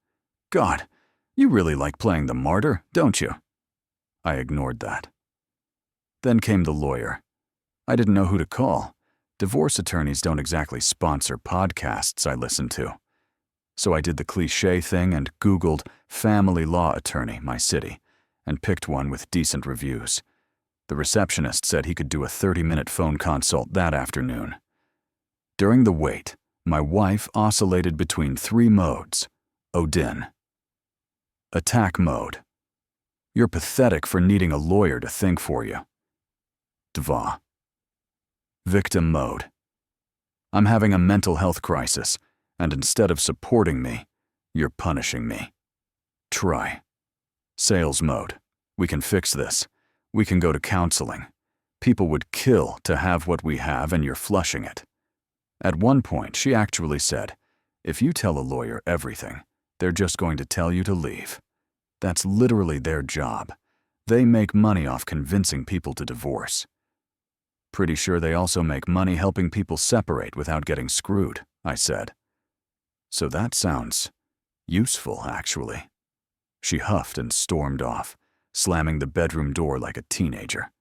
"God, you really like playing the martyr, don't you?" I ignored that. Then came the lawyer. I didn't know who to call. Divorce attorneys don't exactly sponsor podcasts I listen to. So I did the cliché thing and Googled family law attorney, my city, and picked one with decent reviews. The receptionist said he could do a 30-minute phone consult that afternoon. During the wait, my wife oscillated between 3 modes. Odin. Attack mode. You're pathetic for needing a lawyer to think for you. Dva. Victim mode. I'm having a mental health crisis, and instead of supporting me, you're punishing me. Try. Sales mode. We can fix this. We can go to counseling. People would kill to have what we have, and you're flushing it. At one point, she actually said, if you tell a lawyer everything, they're just going to tell you to leave. That's literally their job. They make money off convincing people to divorce. Pretty sure they also make money helping people separate without getting screwed, I said. So that sounds useful, actually. She huffed and stormed off, slamming the bedroom door like a teenager.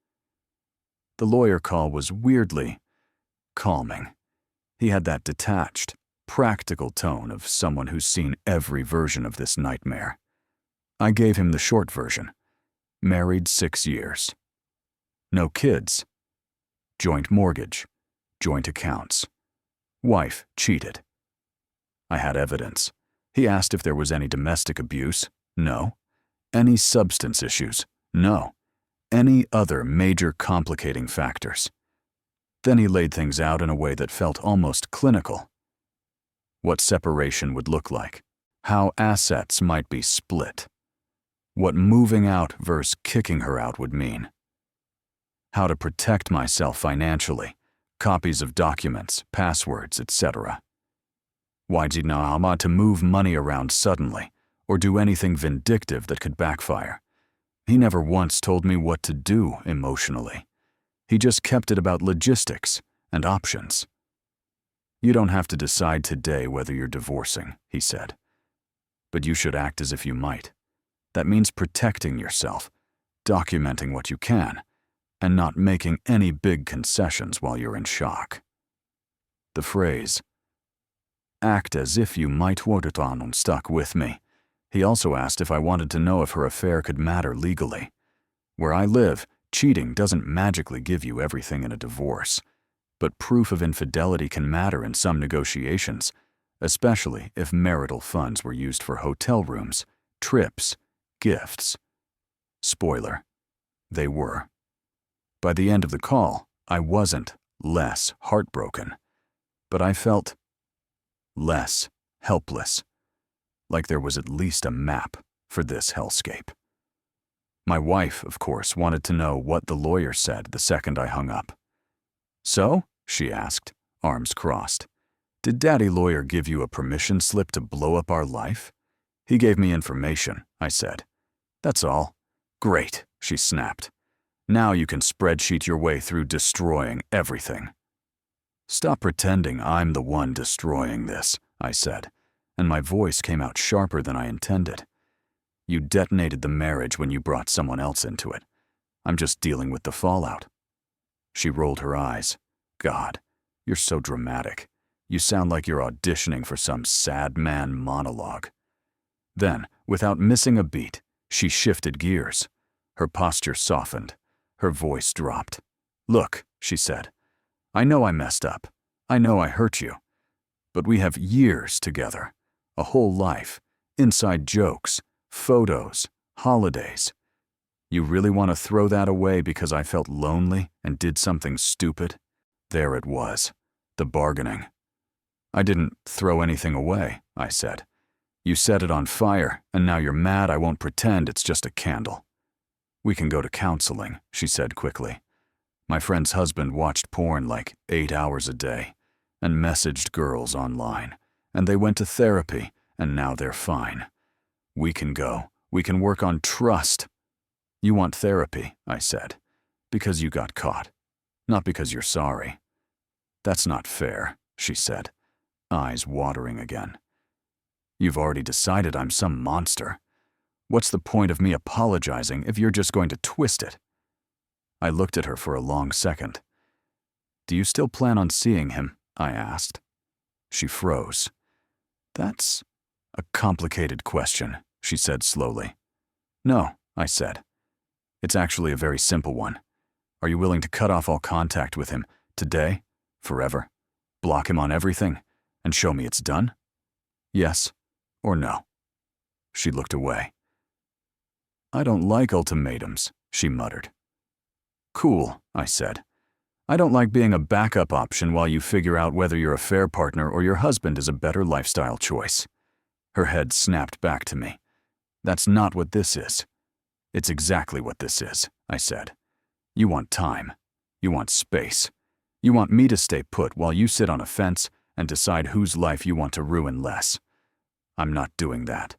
The lawyer call was weirdly calming. He had that detached, practical tone of someone who's seen every version of this nightmare. I gave him the short version. Married 6 years. No kids. Joint mortgage. Joint accounts. Wife cheated. I had evidence. He asked if there was any domestic abuse. No. Any substance issues. No. Any other major complicating factors. Then he laid things out in a way that felt almost clinical. What separation would look like. How assets might be split. What moving out versus kicking her out would mean. How to protect myself financially. Copies of documents, passwords, etc. Why did Nahama to move money around suddenly, or do anything vindictive that could backfire? He never once told me what to do emotionally. He just kept it about logistics and options. You don't have to decide today whether you're divorcing, he said. But you should act as if you might. That means protecting yourself, documenting what you can, and not making any big concessions while you're in shock. The phrase, act as if you might want it on, stuck with me. He also asked if I wanted to know if her affair could matter legally. Where I live, cheating doesn't magically give you everything in a divorce, but proof of infidelity can matter in some negotiations, especially if marital funds were used for hotel rooms, trips, gifts. Spoiler, they were. By the end of the call, I wasn't less heartbroken, but I felt less helpless, like there was at least a map for this hellscape. My wife, of course, wanted to know what the lawyer said the second I hung up. So, she asked, arms crossed, did Daddy Lawyer give you a permission slip to blow up our life? He gave me information, I said. That's all. Great, she snapped. Now you can spreadsheet your way through destroying everything. Stop pretending I'm the one destroying this, I said, and my voice came out sharper than I intended. You detonated the marriage when you brought someone else into it. I'm just dealing with the fallout. She rolled her eyes. God, you're so dramatic. You sound like you're auditioning for some sad man monologue. Then, without missing a beat, she shifted gears. Her posture softened. Her voice dropped. Look, she said, I know I messed up. I know I hurt you. But we have years together. A whole life. Inside jokes. Photos. Holidays. You really want to throw that away because I felt lonely and did something stupid? There it was. The bargaining. I didn't throw anything away, I said. You set it on fire, and now you're mad I won't pretend it's just a candle. We can go to counseling, she said quickly. My friend's husband watched porn like 8 hours a day and messaged girls online, and they went to therapy, and now they're fine. We can go. We can work on trust. You want therapy, I said, because you got caught, not because you're sorry. That's not fair, she said, eyes watering again. You've already decided I'm some monster. What's the point of me apologizing if you're just going to twist it? I looked at her for a long second. Do you still plan on seeing him? I asked. She froze. That's a complicated question, she said slowly. No, I said. It's actually a very simple one. Are you willing to cut off all contact with him today, forever, block him on everything, and show me it's done? Yes or no? She looked away. I don't like ultimatums, she muttered. Cool, I said. I don't like being a backup option while you figure out whether your affair partner or your husband is a better lifestyle choice. Her head snapped back to me. That's not what this is. It's exactly what this is, I said. You want time. You want space. You want me to stay put while you sit on a fence and decide whose life you want to ruin less. I'm not doing that.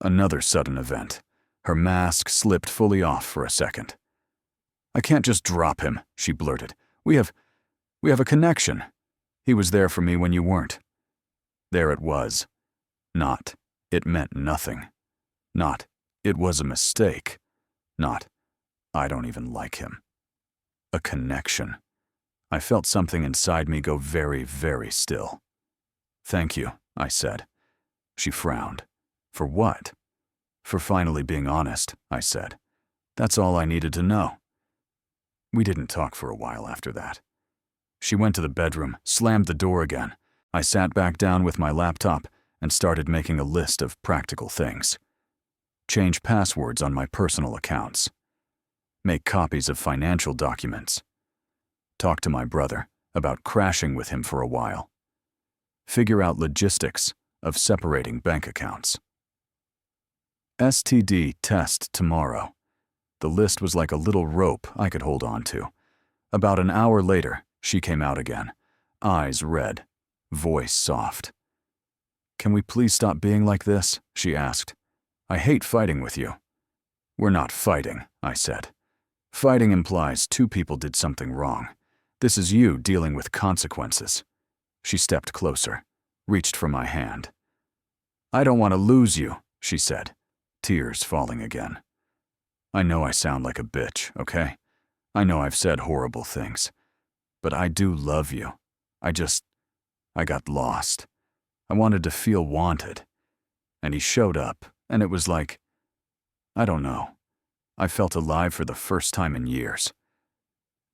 Another sudden event. Her mask slipped fully off for a second. I can't just drop him, she blurted. We have a connection. He was there for me when you weren't. There it was. Not, it meant nothing. Not, it was a mistake. Not, I don't even like him. A connection. I felt something inside me go very, very still. Thank you, I said. She frowned. For what? For finally being honest, I said. That's all I needed to know. We didn't talk for a while after that. She went to the bedroom, slammed the door again. I sat back down with my laptop and started making a list of practical things. Change passwords on my personal accounts. Make copies of financial documents. Talk to my brother about crashing with him for a while. Figure out logistics of separating bank accounts. STD test tomorrow. The list was like a little rope I could hold on to. About an hour later, she came out again, eyes red, voice soft. Can we please stop being like this? She asked. I hate fighting with you. We're not fighting, I said. Fighting implies two people did something wrong. This is you dealing with consequences. She stepped closer, reached for my hand. I don't want to lose you, she said, tears falling again. I know I sound like a bitch, okay? I know I've said horrible things. But I do love you. I got lost. I wanted to feel wanted. And he showed up, and it was like, I don't know. I felt alive for the first time in years.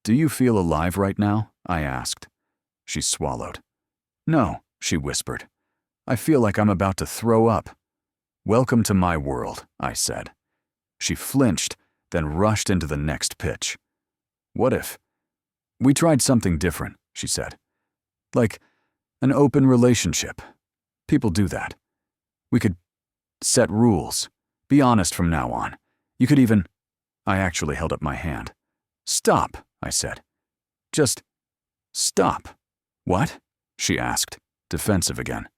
Do you feel alive right now? I asked. She swallowed. No, she whispered. I feel like I'm about to throw up. Welcome to my world, I said. She flinched, then rushed into the next pitch. What if? We tried something different, she said. Like an open relationship. People do that. We could set rules. Be honest from now on. You could even... I actually held up my hand. Stop, I said. Just stop. What? She asked, defensive again.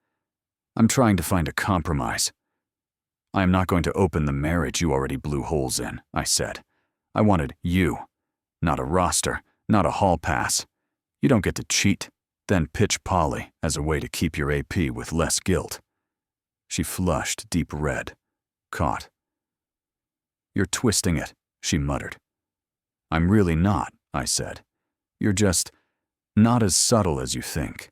I'm trying to find a compromise. I am not going to open the marriage you already blew holes in, I said. I wanted you. Not a roster, not a hall pass. You don't get to cheat, then pitch Polly as a way to keep your AP with less guilt. She flushed deep red, caught. You're twisting it, she muttered. I'm really not, I said. You're just not as subtle as you think.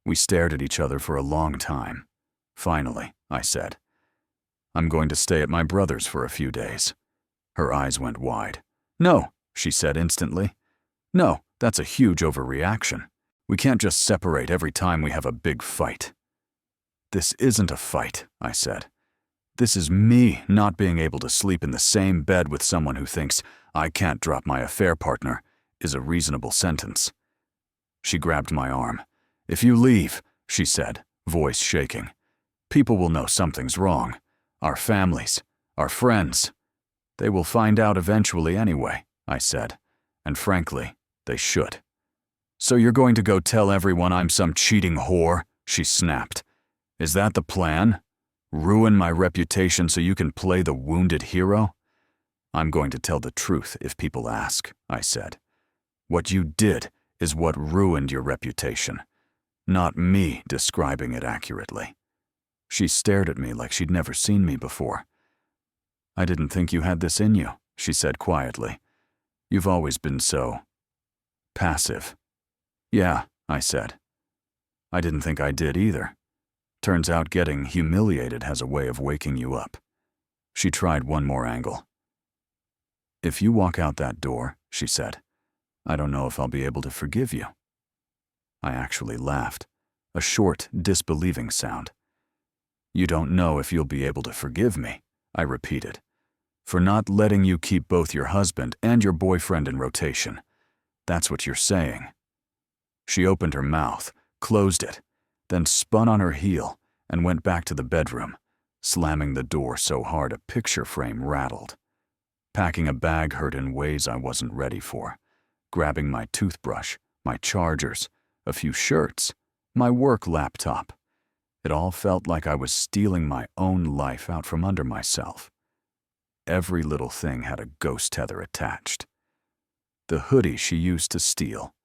We stared at each other for a long time. Finally, I said, I'm going to stay at my brother's for a few days. Her eyes went wide. No, she said instantly. No, that's a huge overreaction. We can't just separate every time we have a big fight. This isn't a fight, I said. This is me not being able to sleep in the same bed with someone who thinks I can't drop my affair partner is a reasonable sentence. She grabbed my arm. If you leave, she said, voice shaking, people will know something's wrong. Our families, our friends. They will find out eventually anyway, I said, and frankly, they should. So you're going to go tell everyone I'm some cheating whore? She snapped. Is that the plan? Ruin my reputation so you can play the wounded hero? I'm going to tell the truth if people ask, I said. What you did is what ruined your reputation, not me describing it accurately. She stared at me like she'd never seen me before. I didn't think you had this in you, she said quietly. You've always been so passive. Yeah, I said. I didn't think I did either. Turns out getting humiliated has a way of waking you up. She tried one more angle. If you walk out that door, she said, I don't know if I'll be able to forgive you. I actually laughed, a short, disbelieving sound. You don't know if you'll be able to forgive me, I repeated, for not letting you keep both your husband and your boyfriend in rotation. That's what you're saying." She opened her mouth, closed it, then spun on her heel and went back to the bedroom, slamming the door so hard a picture frame rattled. Packing a bag hurt in ways I wasn't ready for. Grabbing my toothbrush, my chargers, a few shirts, my work laptop. It all felt like I was stealing my own life out from under myself. Every little thing had a ghost tether attached. The hoodie she used to steal.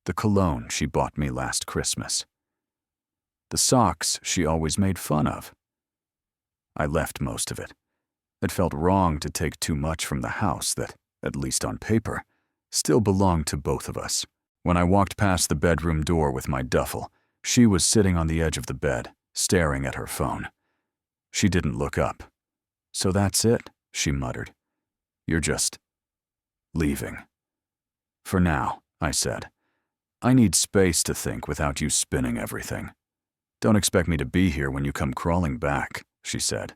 The cologne she bought me last Christmas. The socks she always made fun of. I left most of it. It felt wrong to take too much from the house that, at least on paper, still belonged to both of us. When I walked past the bedroom door with my duffel, she was sitting on the edge of the bed, staring at her phone. She didn't look up. "So that's it," she muttered. "You're just leaving." "For now," I said. "I need space to think without you spinning everything." "Don't expect me to be here when you come crawling back," she said.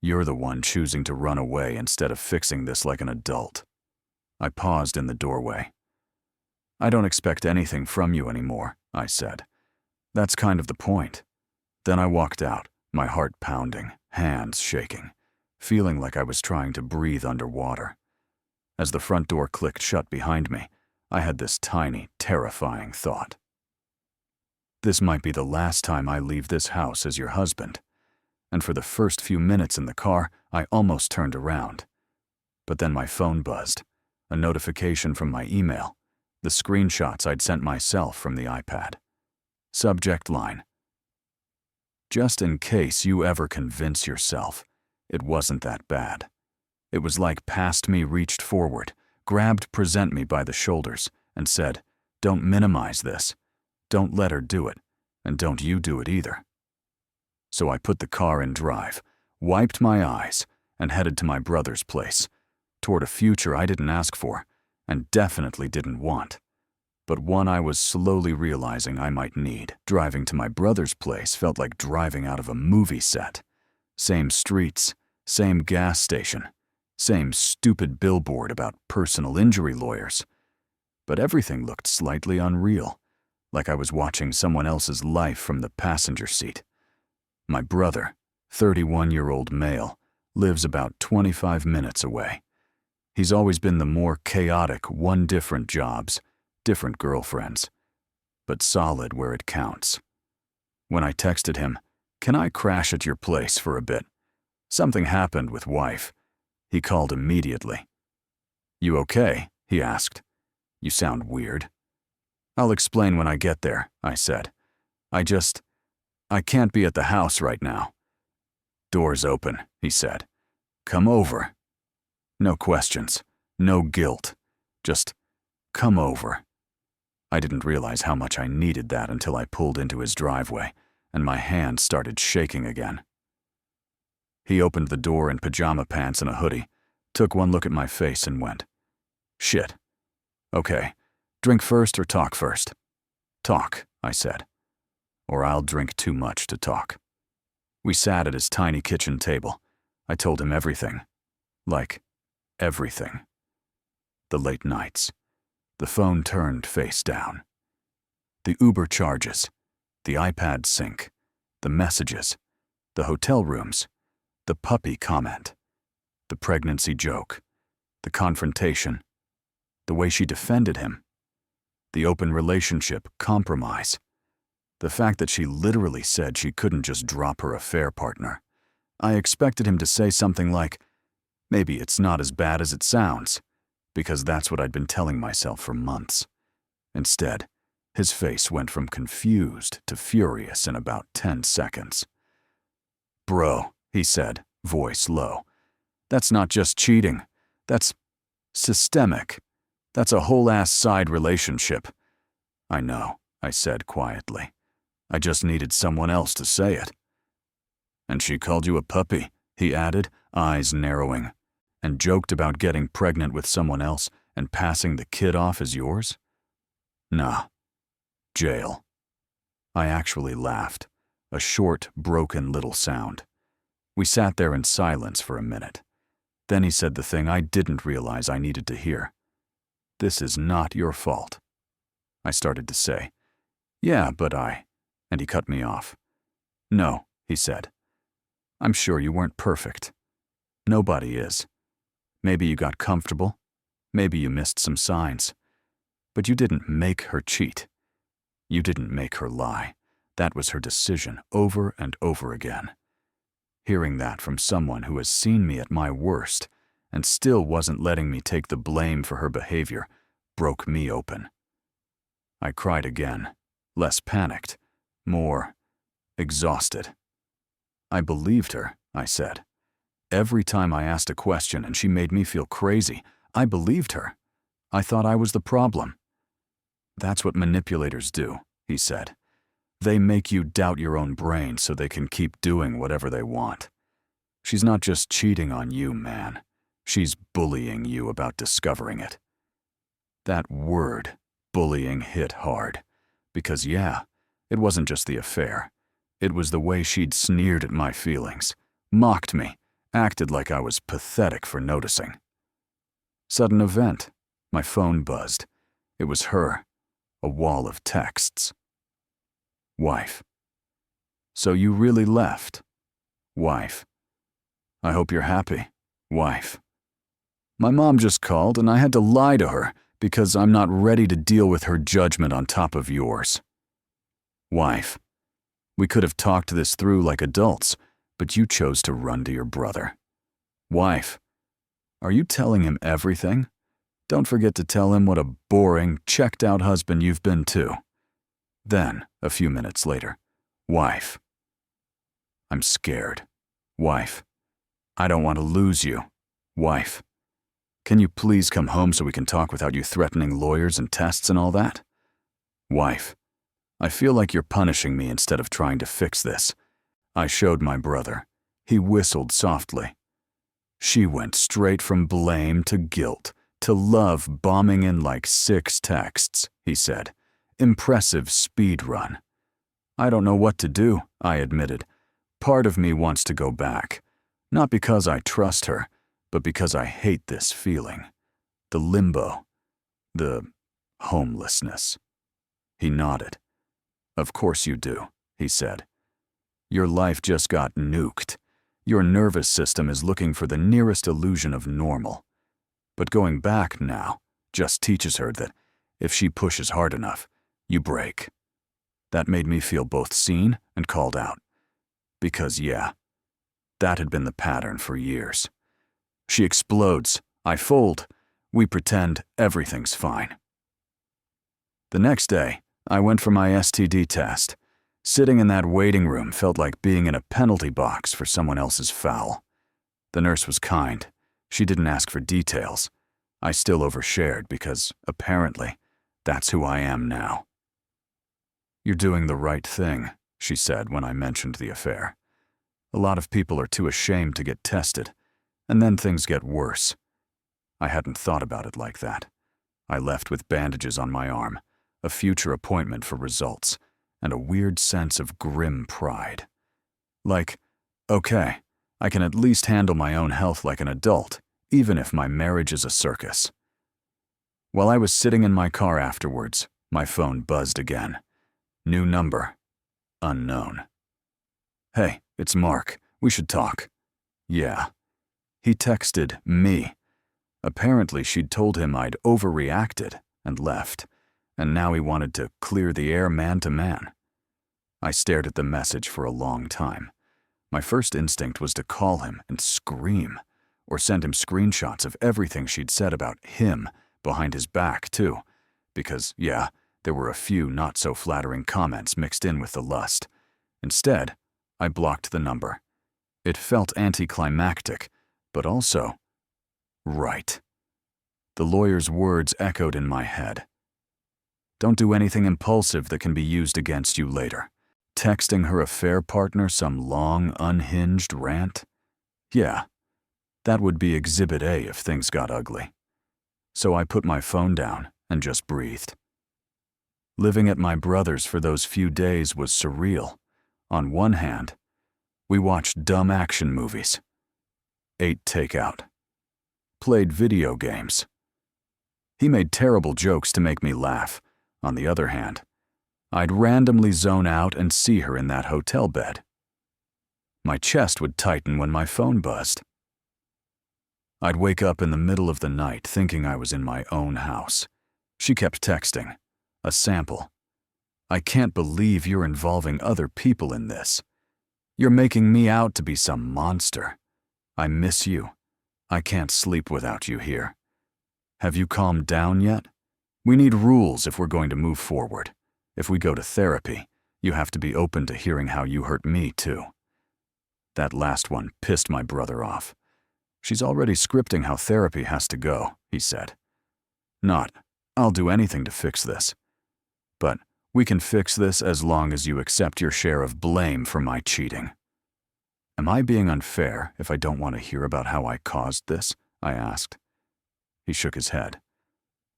"You're the one choosing to run away instead of fixing this like an adult." I paused in the doorway. "I don't expect anything from you anymore," I said. "That's kind of the point." Then I walked out, my heart pounding, hands shaking, feeling like I was trying to breathe underwater. As the front door clicked shut behind me, I had this tiny, terrifying thought. This might be the last time I leave this house as your husband. And for the first few minutes in the car, I almost turned around. But then my phone buzzed, a notification from my email, the screenshots I'd sent myself from the iPad. Subject line: "Just in case you ever convince yourself, it wasn't that bad." It was like past me reached forward, grabbed present me by the shoulders, and said, "Don't minimize this. Don't let her do it, and don't you do it either." So I put the car in drive, wiped my eyes, and headed to my brother's place, toward a future I didn't ask for, and definitely didn't want, but one I was slowly realizing I might need. Driving to my brother's place felt like driving out of a movie set. Same streets, same gas station, same stupid billboard about personal injury lawyers. But everything looked slightly unreal, like I was watching someone else's life from the passenger seat. My brother, 31-year-old male, lives about 25 minutes away. He's always been the more chaotic one, different jobs, different girlfriends, but solid where it counts. When I texted him, "Can I crash at your place for a bit? Something happened with wife," he called immediately. "You okay?" he asked. "You sound weird." "I'll explain when I get there," I said. I can't be at the house right now." "Door's open," he said. "Come over." No questions, no guilt, just come over. I didn't realize how much I needed that until I pulled into his driveway, and my hand started shaking again. He opened the door in pajama pants and a hoodie, took one look at my face and went, "Shit. Okay, drink first or talk first?" "Talk," I said. "Or I'll drink too much to talk." We sat at his tiny kitchen table. I told him everything. Like, everything. The late nights. The phone turned face down. The Uber charges. The iPad sync. The messages. The hotel rooms. The puppy comment. The pregnancy joke. The confrontation. The way she defended him. The open relationship compromise. The fact that she literally said she couldn't just drop her affair partner. I expected him to say something like, "Maybe it's not as bad as it sounds," because that's what I'd been telling myself for months. Instead, his face went from confused to furious in about 10 seconds. "Bro," he said, voice low, "that's not just cheating. That's systemic. That's a whole-ass side relationship." "I know," I said quietly. "I just needed someone else to say it." "And she called you a puppy," he added, eyes narrowing, "and joked about getting pregnant with someone else and passing the kid off as yours?" "Nah. Jail." I actually laughed, a short, broken little sound. We sat there in silence for a minute. Then he said the thing I didn't realize I needed to hear. This is not your fault. I started to say, yeah, but and he cut me off. No, he said. I'm sure you weren't perfect. Nobody is. Maybe you got comfortable. Maybe you missed some signs. But you didn't make her cheat. You didn't make her lie. That was her decision over and over again. Hearing that from someone who has seen me at my worst and still wasn't letting me take the blame for her behavior broke me open. I cried again, less panicked, more exhausted. I believed her, I said. Every time I asked a question and she made me feel crazy, I believed her. I thought I was the problem. That's what manipulators do, he said. They make you doubt your own brain so they can keep doing whatever they want. She's not just cheating on you, man. She's bullying you about discovering it. That word, bullying, hit hard. Because yeah, it wasn't just the affair. It was the way she'd sneered at my feelings, mocked me, acted like I was pathetic for noticing. Sudden event. My phone buzzed. It was her. A wall of texts. Wife. So you really left? Wife. I hope you're happy. Wife. My mom just called and I had to lie to her because I'm not ready to deal with her judgment on top of yours. Wife. We could have talked this through like adults, but you chose to run to your brother. Wife. Are you telling him everything? Don't forget to tell him what a boring, checked-out husband you've been too. Then, a few minutes later, wife. I'm scared. Wife. I don't want to lose you. Wife. Can you please come home so we can talk without you threatening lawyers and tests and all that? Wife. I feel like you're punishing me instead of trying to fix this. I showed my brother. He whistled softly. She went straight from blame to guilt, to love bombing in like 6 texts, he said. Impressive speed run. I don't know what to do, I admitted. Part of me wants to go back. Not because I trust her, but because I hate this feeling. The limbo. The homelessness. He nodded. Of course you do, he said. Your life just got nuked. Your nervous system is looking for the nearest illusion of normal. But going back now just teaches her that if she pushes hard enough, you break. That made me feel both seen and called out. Because yeah, that had been the pattern for years. She explodes, I fold, we pretend everything's fine. The next day, I went for my STD test. Sitting in that waiting room felt like being in a penalty box for someone else's foul. The nurse was kind. She didn't ask for details. I still overshared because, apparently, that's who I am now. You're doing the right thing, she said when I mentioned the affair. A lot of people are too ashamed to get tested, and then things get worse. I hadn't thought about it like that. I left with bandages on my arm, a future appointment for results, and a weird sense of grim pride. Like, okay, I can at least handle my own health like an adult, even if my marriage is a circus. While I was sitting in my car afterwards, my phone buzzed again. New number. Unknown. Hey, it's Mark. We should talk. Yeah. He texted me. Apparently she'd told him I'd overreacted and left, and now he wanted to clear the air man to man. I stared at the message for a long time. My first instinct was to call him and scream, or send him screenshots of everything she'd said about him behind his back, too, because, yeah, there were a few not-so-flattering comments mixed in with the lust. Instead, I blocked the number. It felt anticlimactic, but also right. The lawyer's words echoed in my head. Don't do anything impulsive that can be used against you later. Texting her affair partner some long, unhinged rant? Yeah, that would be Exhibit A if things got ugly. So I put my phone down and just breathed. Living at my brother's for those few days was surreal. On one hand, we watched dumb action movies, ate takeout, played video games, He made terrible jokes to make me laugh. On the other hand, I'd randomly zone out and see her in that hotel bed. My chest would tighten when my phone buzzed. I'd wake up in the middle of the night thinking I was in my own house. She kept texting. A sample. I can't believe you're involving other people in this. You're making me out to be some monster. I miss you. I can't sleep without you here. Have you calmed down yet? We need rules if we're going to move forward. If we go to therapy, you have to be open to hearing how you hurt me too. That last one pissed my brother off. She's already scripting how therapy has to go, he said. Not, I'll do anything to fix this. But we can fix this as long as you accept your share of blame for my cheating. Am I being unfair if I don't want to hear about how I caused this? I asked. He shook his head.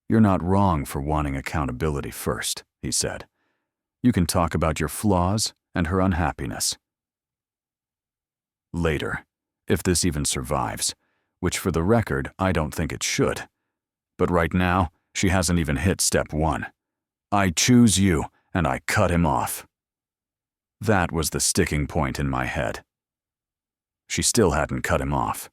You're not wrong for wanting accountability first, he said. You can talk about your flaws and her unhappiness. Later, if this even survives, which for the record, I don't think it should. But right now, she hasn't even hit step 1. I choose you, and I cut him off. That was the sticking point in my head. She still hadn't cut him off.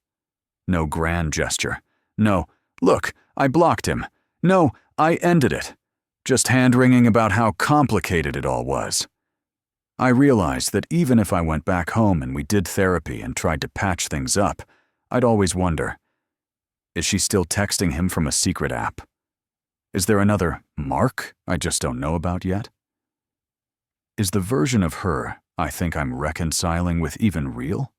No grand gesture. No, look, I blocked him. No, I ended it. Just hand-wringing about how complicated it all was. I realized that even if I went back home and we did therapy and tried to patch things up, I'd always wonder, is she still texting him from a secret app? Is there another Mark I just don't know about yet? Is the version of her I think I'm reconciling with even real?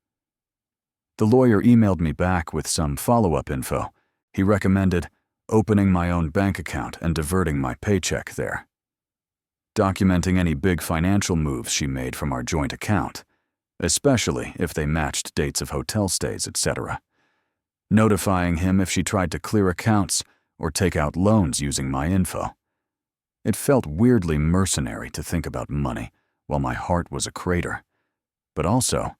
The lawyer emailed me back with some follow-up info. He recommended opening my own bank account and diverting my paycheck there. Documenting any big financial moves she made from our joint account, especially if they matched dates of hotel stays, etc. Notifying him if she tried to clear accounts or take out loans using my info. It felt weirdly mercenary to think about money while my heart was a crater. But also,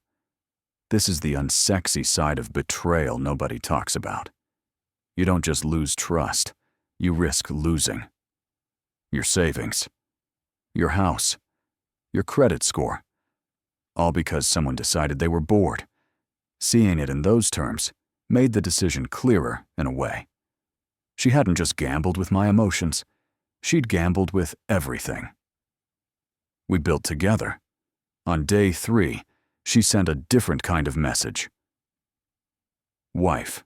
this is the unsexy side of betrayal nobody talks about. You don't just lose trust, you risk losing your savings, your house, your credit score, all because someone decided they were bored. Seeing it in those terms made the decision clearer in a way. She hadn't just gambled with my emotions, she'd gambled with everything. We built together. On day 3, she sent a different kind of message. Wife.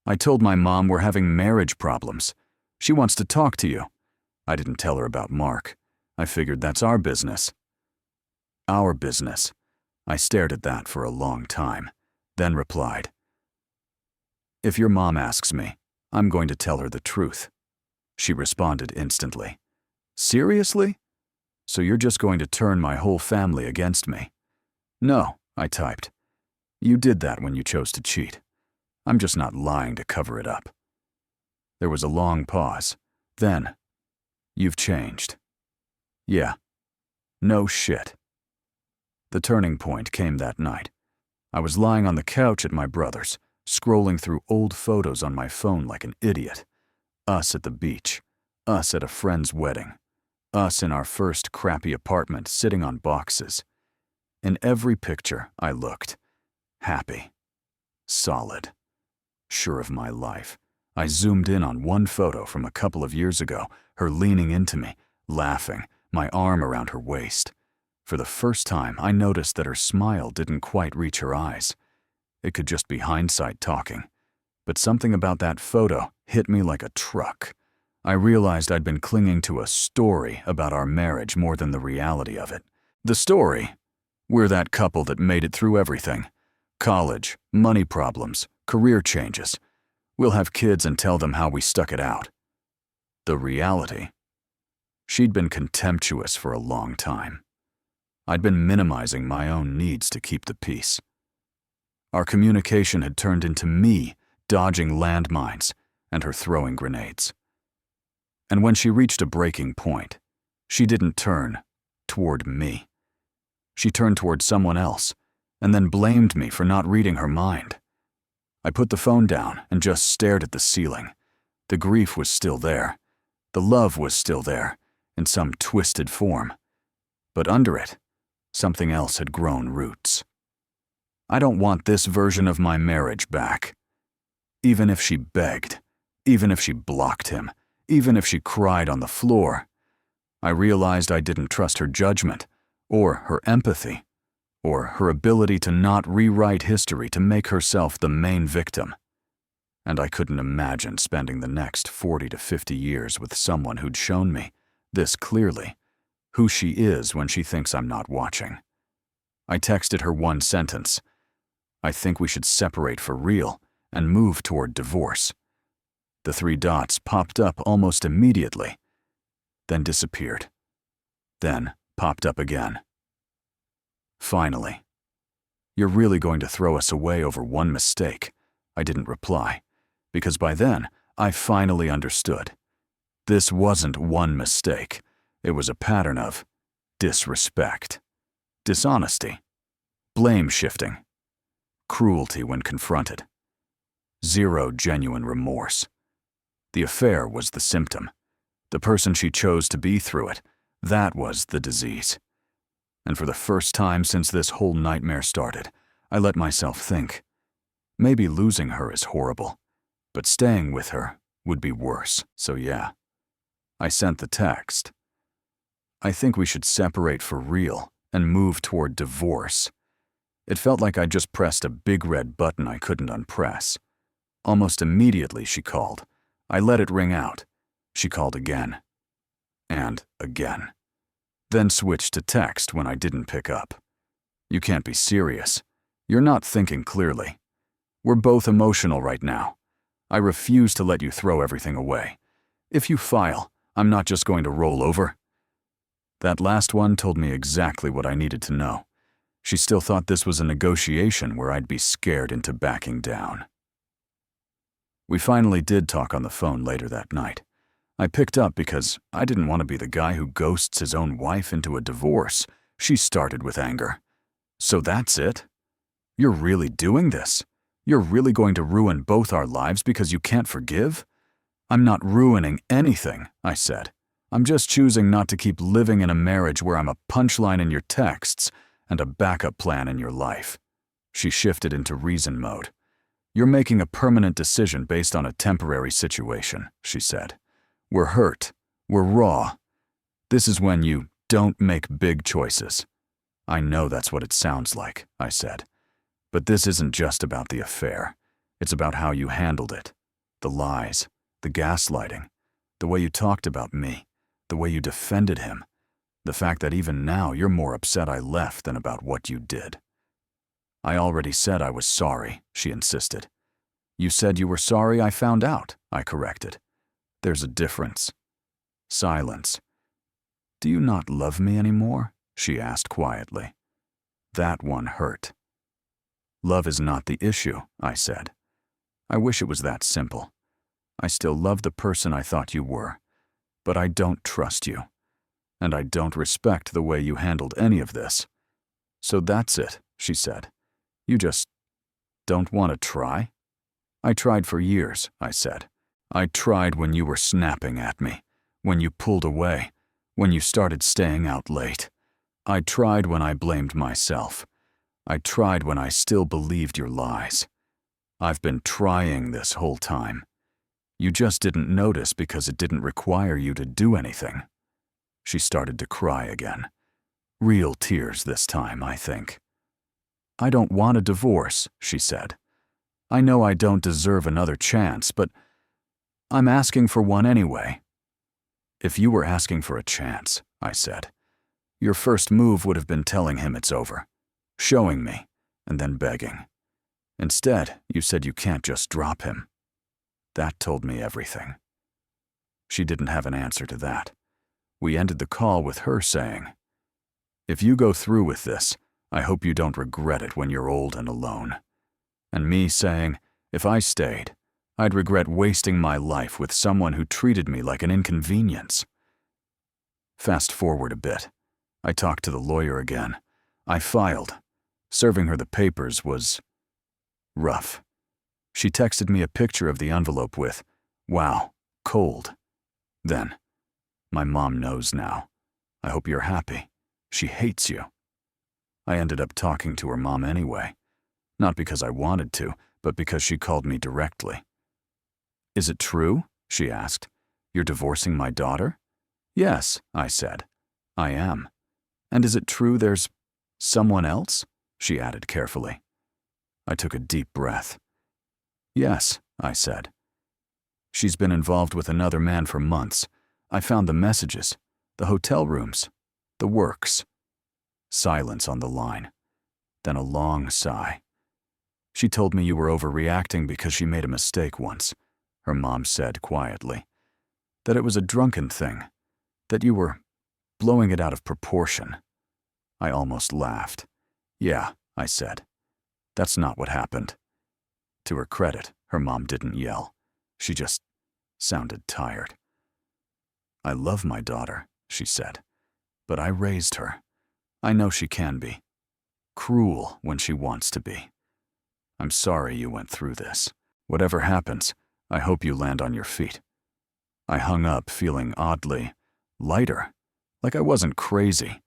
I told my mom we're having marriage problems. She wants to talk to you. I didn't tell her about Mark. I figured that's our business. Our business. I stared at that for a long time, then replied, if your mom asks me, I'm going to tell her the truth. She responded instantly. Seriously? So you're just going to turn my whole family against me? No, I typed. You did that when you chose to cheat. I'm just not lying to cover it up. There was a long pause. Then, you've changed. Yeah. No shit. The turning point came that night. I was lying on the couch at my brother's, scrolling through old photos on my phone like an idiot. Us at the beach. Us at a friend's wedding. Us in our first crappy apartment sitting on boxes. In every picture I looked. Happy. Solid. Sure of my life. I zoomed in on one photo from a couple of years ago, her leaning into me, laughing, my arm around her waist. For the first time, I noticed that her smile didn't quite reach her eyes. It could just be hindsight talking. But something about that photo hit me like a truck. I realized I'd been clinging to a story about our marriage more than the reality of it. The story? We're that couple that made it through everything. College, money problems, career changes. We'll have kids and tell them how we stuck it out. The reality? She'd been contemptuous for a long time. I'd been minimizing my own needs to keep the peace. Our communication had turned into me dodging landmines and her throwing grenades. And when she reached a breaking point, she didn't turn toward me. She turned toward someone else, and then blamed me for not reading her mind. I put the phone down and just stared at the ceiling. The grief was still there. The love was still there, in some twisted form. But under it, something else had grown roots. I don't want this version of my marriage back. Even if she begged, even if she blocked him, even if she cried on the floor, I realized I didn't trust her judgment, or her empathy, or her ability to not rewrite history to make herself the main victim. And I couldn't imagine spending the next 40 to 50 years with someone who'd shown me, this clearly, who she is when she thinks I'm not watching. I texted her one sentence: I think we should separate for real and move toward divorce. The 3 dots popped up almost immediately, then disappeared, then popped up again. Finally. You're really going to throw us away over one mistake? I didn't reply, because by then I finally understood. This wasn't one mistake. It was a pattern of disrespect, dishonesty, blame shifting, cruelty when confronted, zero genuine remorse. The affair was the symptom. The person she chose to be through it, that was the disease. And for the first time since this whole nightmare started, I let myself think, maybe losing her is horrible, but staying with her would be worse, so yeah. I sent the text. I think we should separate for real and move toward divorce. It felt like I'd just pressed a big red button I couldn't unpress. Almost immediately she called. I let it ring out. She called again. And again. Then switched to text when I didn't pick up. You can't be serious. You're not thinking clearly. We're both emotional right now. I refuse to let you throw everything away. If you file, I'm not just going to roll over. That last one told me exactly what I needed to know. She still thought this was a negotiation where I'd be scared into backing down. We finally did talk on the phone later that night. I picked up because I didn't want to be the guy who ghosts his own wife into a divorce. She started with anger. So that's it? You're really doing this? You're really going to ruin both our lives because you can't forgive? I'm not ruining anything, I said. I'm just choosing not to keep living in a marriage where I'm a punchline in your texts and a backup plan in your life. She shifted into reason mode. You're making a permanent decision based on a temporary situation, she said. We're hurt. We're raw. This is when you don't make big choices. I know that's what it sounds like, I said. But this isn't just about the affair. It's about how you handled it. The lies, the gaslighting, the way you talked about me, the way you defended him, the fact that even now you're more upset I left than about what you did. I already said I was sorry, she insisted. You said you were sorry I found out, I corrected. There's a difference. Silence. Do you not love me anymore? She asked quietly. That one hurt. Love is not the issue, I said. I wish it was that simple. I still love the person I thought you were, but I don't trust you, and I don't respect the way you handled any of this. So that's it, she said. You just don't want to try? I tried for years, I said. I tried when you were snapping at me, when you pulled away, when you started staying out late. I tried when I blamed myself. I tried when I still believed your lies. I've been trying this whole time. You just didn't notice because it didn't require you to do anything. She started to cry again. Real tears this time, I think. I don't want a divorce, she said. I know I don't deserve another chance, but I'm asking for one anyway. If you were asking for a chance, I said, your first move would have been telling him it's over, showing me, and then begging. Instead, you said you can't just drop him. That told me everything. She didn't have an answer to that. We ended the call with her saying, if you go through with this, I hope you don't regret it when you're old and alone. And me saying, if I stayed, I'd regret wasting my life with someone who treated me like an inconvenience. Fast forward a bit. I talked to the lawyer again. I filed. Serving her the papers was rough. She texted me a picture of the envelope with, "Wow, cold. Then, my mom knows now. I hope you're happy. She hates you. I ended up talking to her mom anyway. Not because I wanted to, but because she called me directly. Is it true? She asked. You're divorcing my daughter? Yes, I said. I am. And is it true there's someone else? She added carefully. I took a deep breath. Yes, I said. She's been involved with another man for months. I found the messages, the hotel rooms, the works. Silence on the line. Then a long sigh. She told me you were overreacting because she made a mistake once, her mom said quietly. That it was a drunken thing. That you were blowing it out of proportion. I almost laughed. Yeah, I said. That's not what happened. To her credit, her mom didn't yell. She just sounded tired. I love my daughter, she said, but I raised her. I know she can be. Cruel when she wants to be. I'm sorry you went through this. Whatever happens, I hope you land on your feet. I hung up feeling oddly lighter, like I wasn't crazy,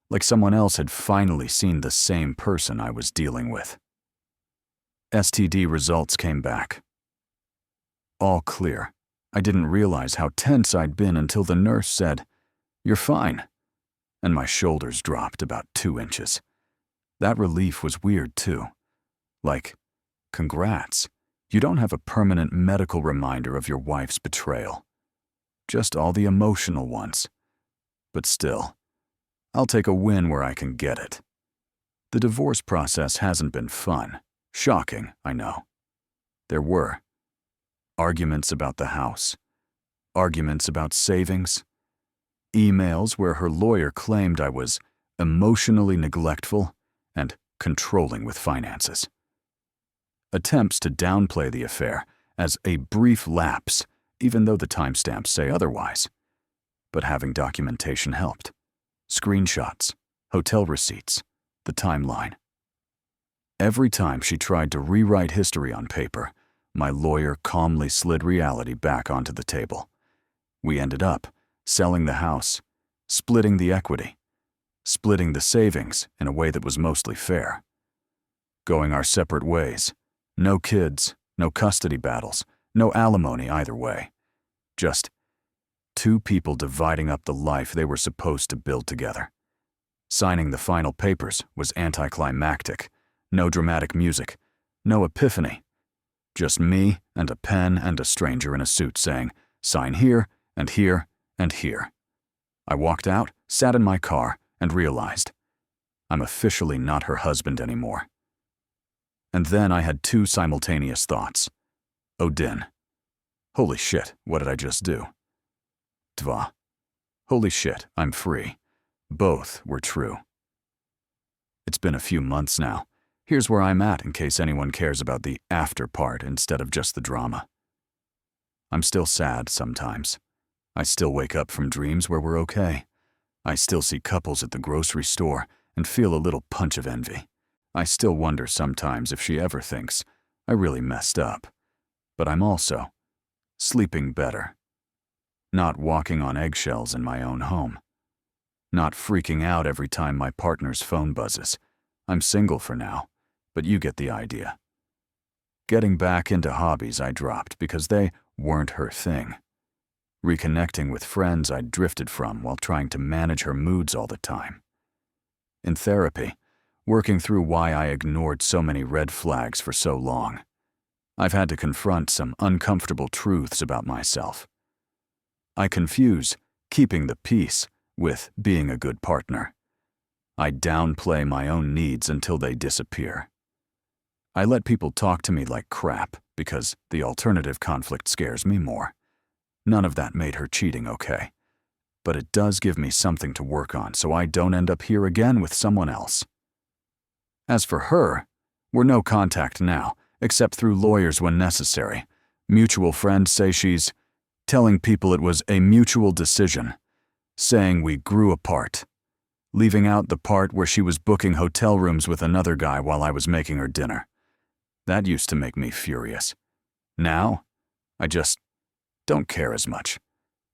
like someone else had finally seen the same person I was dealing with. STD results came back. All clear. I didn't realize how tense I'd been until the nurse said, "You're fine." And my shoulders dropped about 2 inches. That relief was weird too. Like, congrats. You don't have a permanent medical reminder of your wife's betrayal. Just all the emotional ones. But still, I'll take a win where I can get it. The divorce process hasn't been fun. Shocking, I know. There were arguments about the house, arguments about savings, emails where her lawyer claimed I was emotionally neglectful and controlling with finances. Attempts to downplay the affair as a brief lapse, even though the timestamps say otherwise. But having documentation helped. Screenshots, hotel receipts, the timeline. Every time she tried to rewrite history on paper, my lawyer calmly slid reality back onto the table. We ended up selling the house, splitting the equity, splitting the savings in a way that was mostly fair. Going our separate ways. No kids, no custody battles, no alimony either way. Just 2 people dividing up the life they were supposed to build together. Signing the final papers was anticlimactic. No dramatic music, no epiphany. Just me and a pen and a stranger in a suit saying, "Sign here and here and here." I walked out, sat in my car, and realized I'm officially not her husband anymore. And then I had 2 simultaneous thoughts. Odin. Holy shit, what did I just do? Dva. Holy shit, I'm free. Both were true. It's been a few months now. Here's where I'm at in case anyone cares about the after part instead of just the drama. I'm still sad sometimes. I still wake up from dreams where we're okay. I still see couples at the grocery store and feel a little punch of envy. I still wonder sometimes if she ever thinks I really messed up. But I'm also sleeping better. Not walking on eggshells in my own home. Not freaking out every time my partner's phone buzzes. I'm single for now, but you get the idea. Getting back into hobbies I dropped because they weren't her thing. Reconnecting with friends I'd drifted from while trying to manage her moods all the time. In therapy, working through why I ignored so many red flags for so long. I've had to confront some uncomfortable truths about myself. I confuse keeping the peace with being a good partner. I downplay my own needs until they disappear. I let people talk to me like crap because the alternative conflict scares me more. None of that made her cheating okay. But it does give me something to work on so I don't end up here again with someone else. As for her, we're no contact now, except through lawyers when necessary. Mutual friends say she's telling people it was a mutual decision, saying we grew apart, leaving out the part where she was booking hotel rooms with another guy while I was making her dinner. That used to make me furious. Now, I just don't care as much.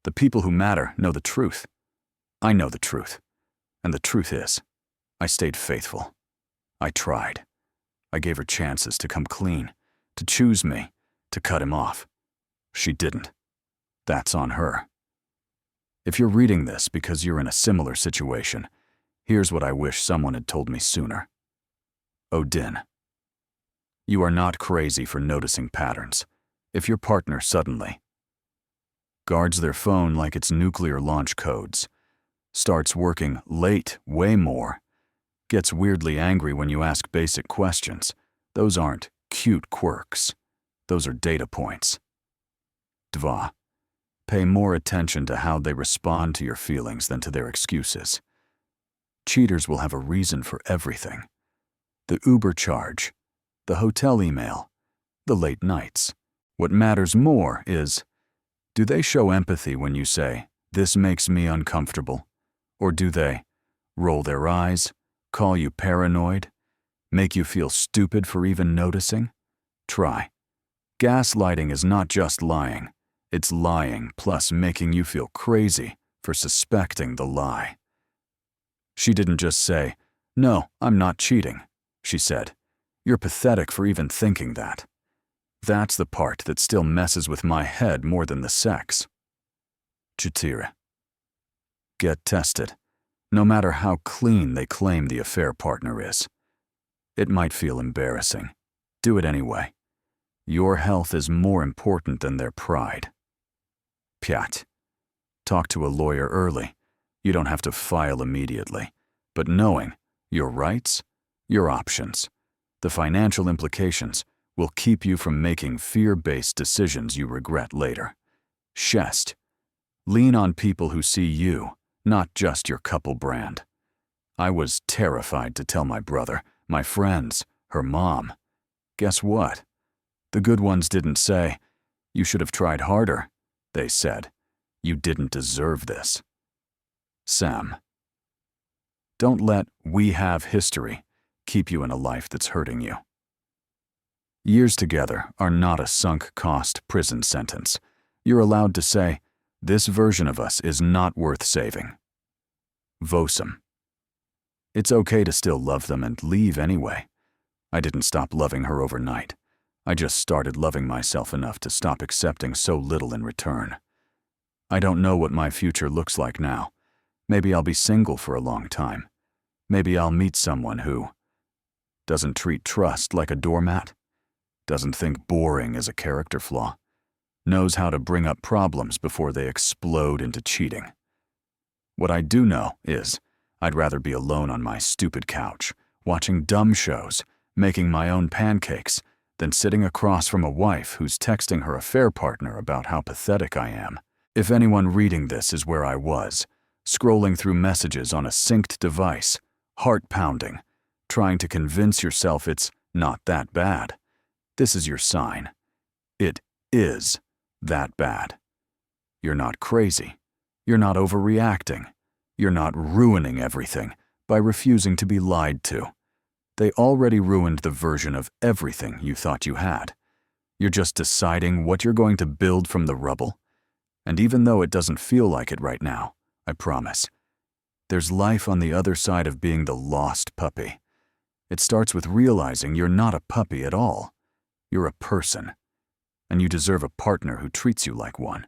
The people who matter know the truth. I know the truth. And the truth is, I stayed faithful. I tried. I gave her chances to come clean, to choose me, to cut him off. She didn't. That's on her. If you're reading this because you're in a similar situation, here's what I wish someone had told me sooner. Odin. You are not crazy for noticing patterns. If your partner suddenly guards their phone like it's nuclear launch codes, starts working late way more, gets weirdly angry when you ask basic questions, those aren't cute quirks. Those are data points. Dva. Pay more attention to how they respond to your feelings than to their excuses. Cheaters will have a reason for everything. The Uber charge, the hotel email, the late nights. What matters more is, do they show empathy when you say, "This makes me uncomfortable"? Or do they roll their eyes, call you paranoid, make you feel stupid for even noticing? Try. Gaslighting is not just lying. It's lying plus making you feel crazy for suspecting the lie. She didn't just say, "No, I'm not cheating." She said, "You're pathetic for even thinking that." That's the part that still messes with my head more than the sex. Chitira. Get tested, no matter how clean they claim the affair partner is. It might feel embarrassing. Do it anyway. Your health is more important than their pride. Pyat. Talk to a lawyer early. You don't have to file immediately, but knowing your rights, your options, the financial implications will keep you from making fear-based decisions you regret later. Shest. Lean on people who see you, not just your couple brand. I was terrified to tell my brother, my friends, her mom. Guess what? The good ones didn't say, "You should have tried harder." They said, "You didn't deserve this." Sam. Don't let "we have history" keep you in a life that's hurting you. Years together are not a sunk-cost prison sentence. You're allowed to say, "This version of us is not worth saving." Vosum. It's okay to still love them and leave anyway. I didn't stop loving her overnight. I just started loving myself enough to stop accepting so little in return. I don't know what my future looks like now. Maybe I'll be single for a long time. Maybe I'll meet someone who doesn't treat trust like a doormat, doesn't think boring is a character flaw, knows how to bring up problems before they explode into cheating. What I do know is I'd rather be alone on my stupid couch, watching dumb shows, making my own pancakes, than sitting across from a wife who's texting her affair partner about how pathetic I am. If anyone reading this is where I was, scrolling through messages on a synced device, heart pounding, trying to convince yourself it's not that bad, this is your sign. It is that bad. You're not crazy. You're not overreacting. You're not ruining everything by refusing to be lied to. They already ruined the version of everything you thought you had. You're just deciding what you're going to build from the rubble. And even though it doesn't feel like it right now, I promise, there's life on the other side of being the lost puppy. It starts with realizing you're not a puppy at all. You're a person, and you deserve a partner who treats you like one.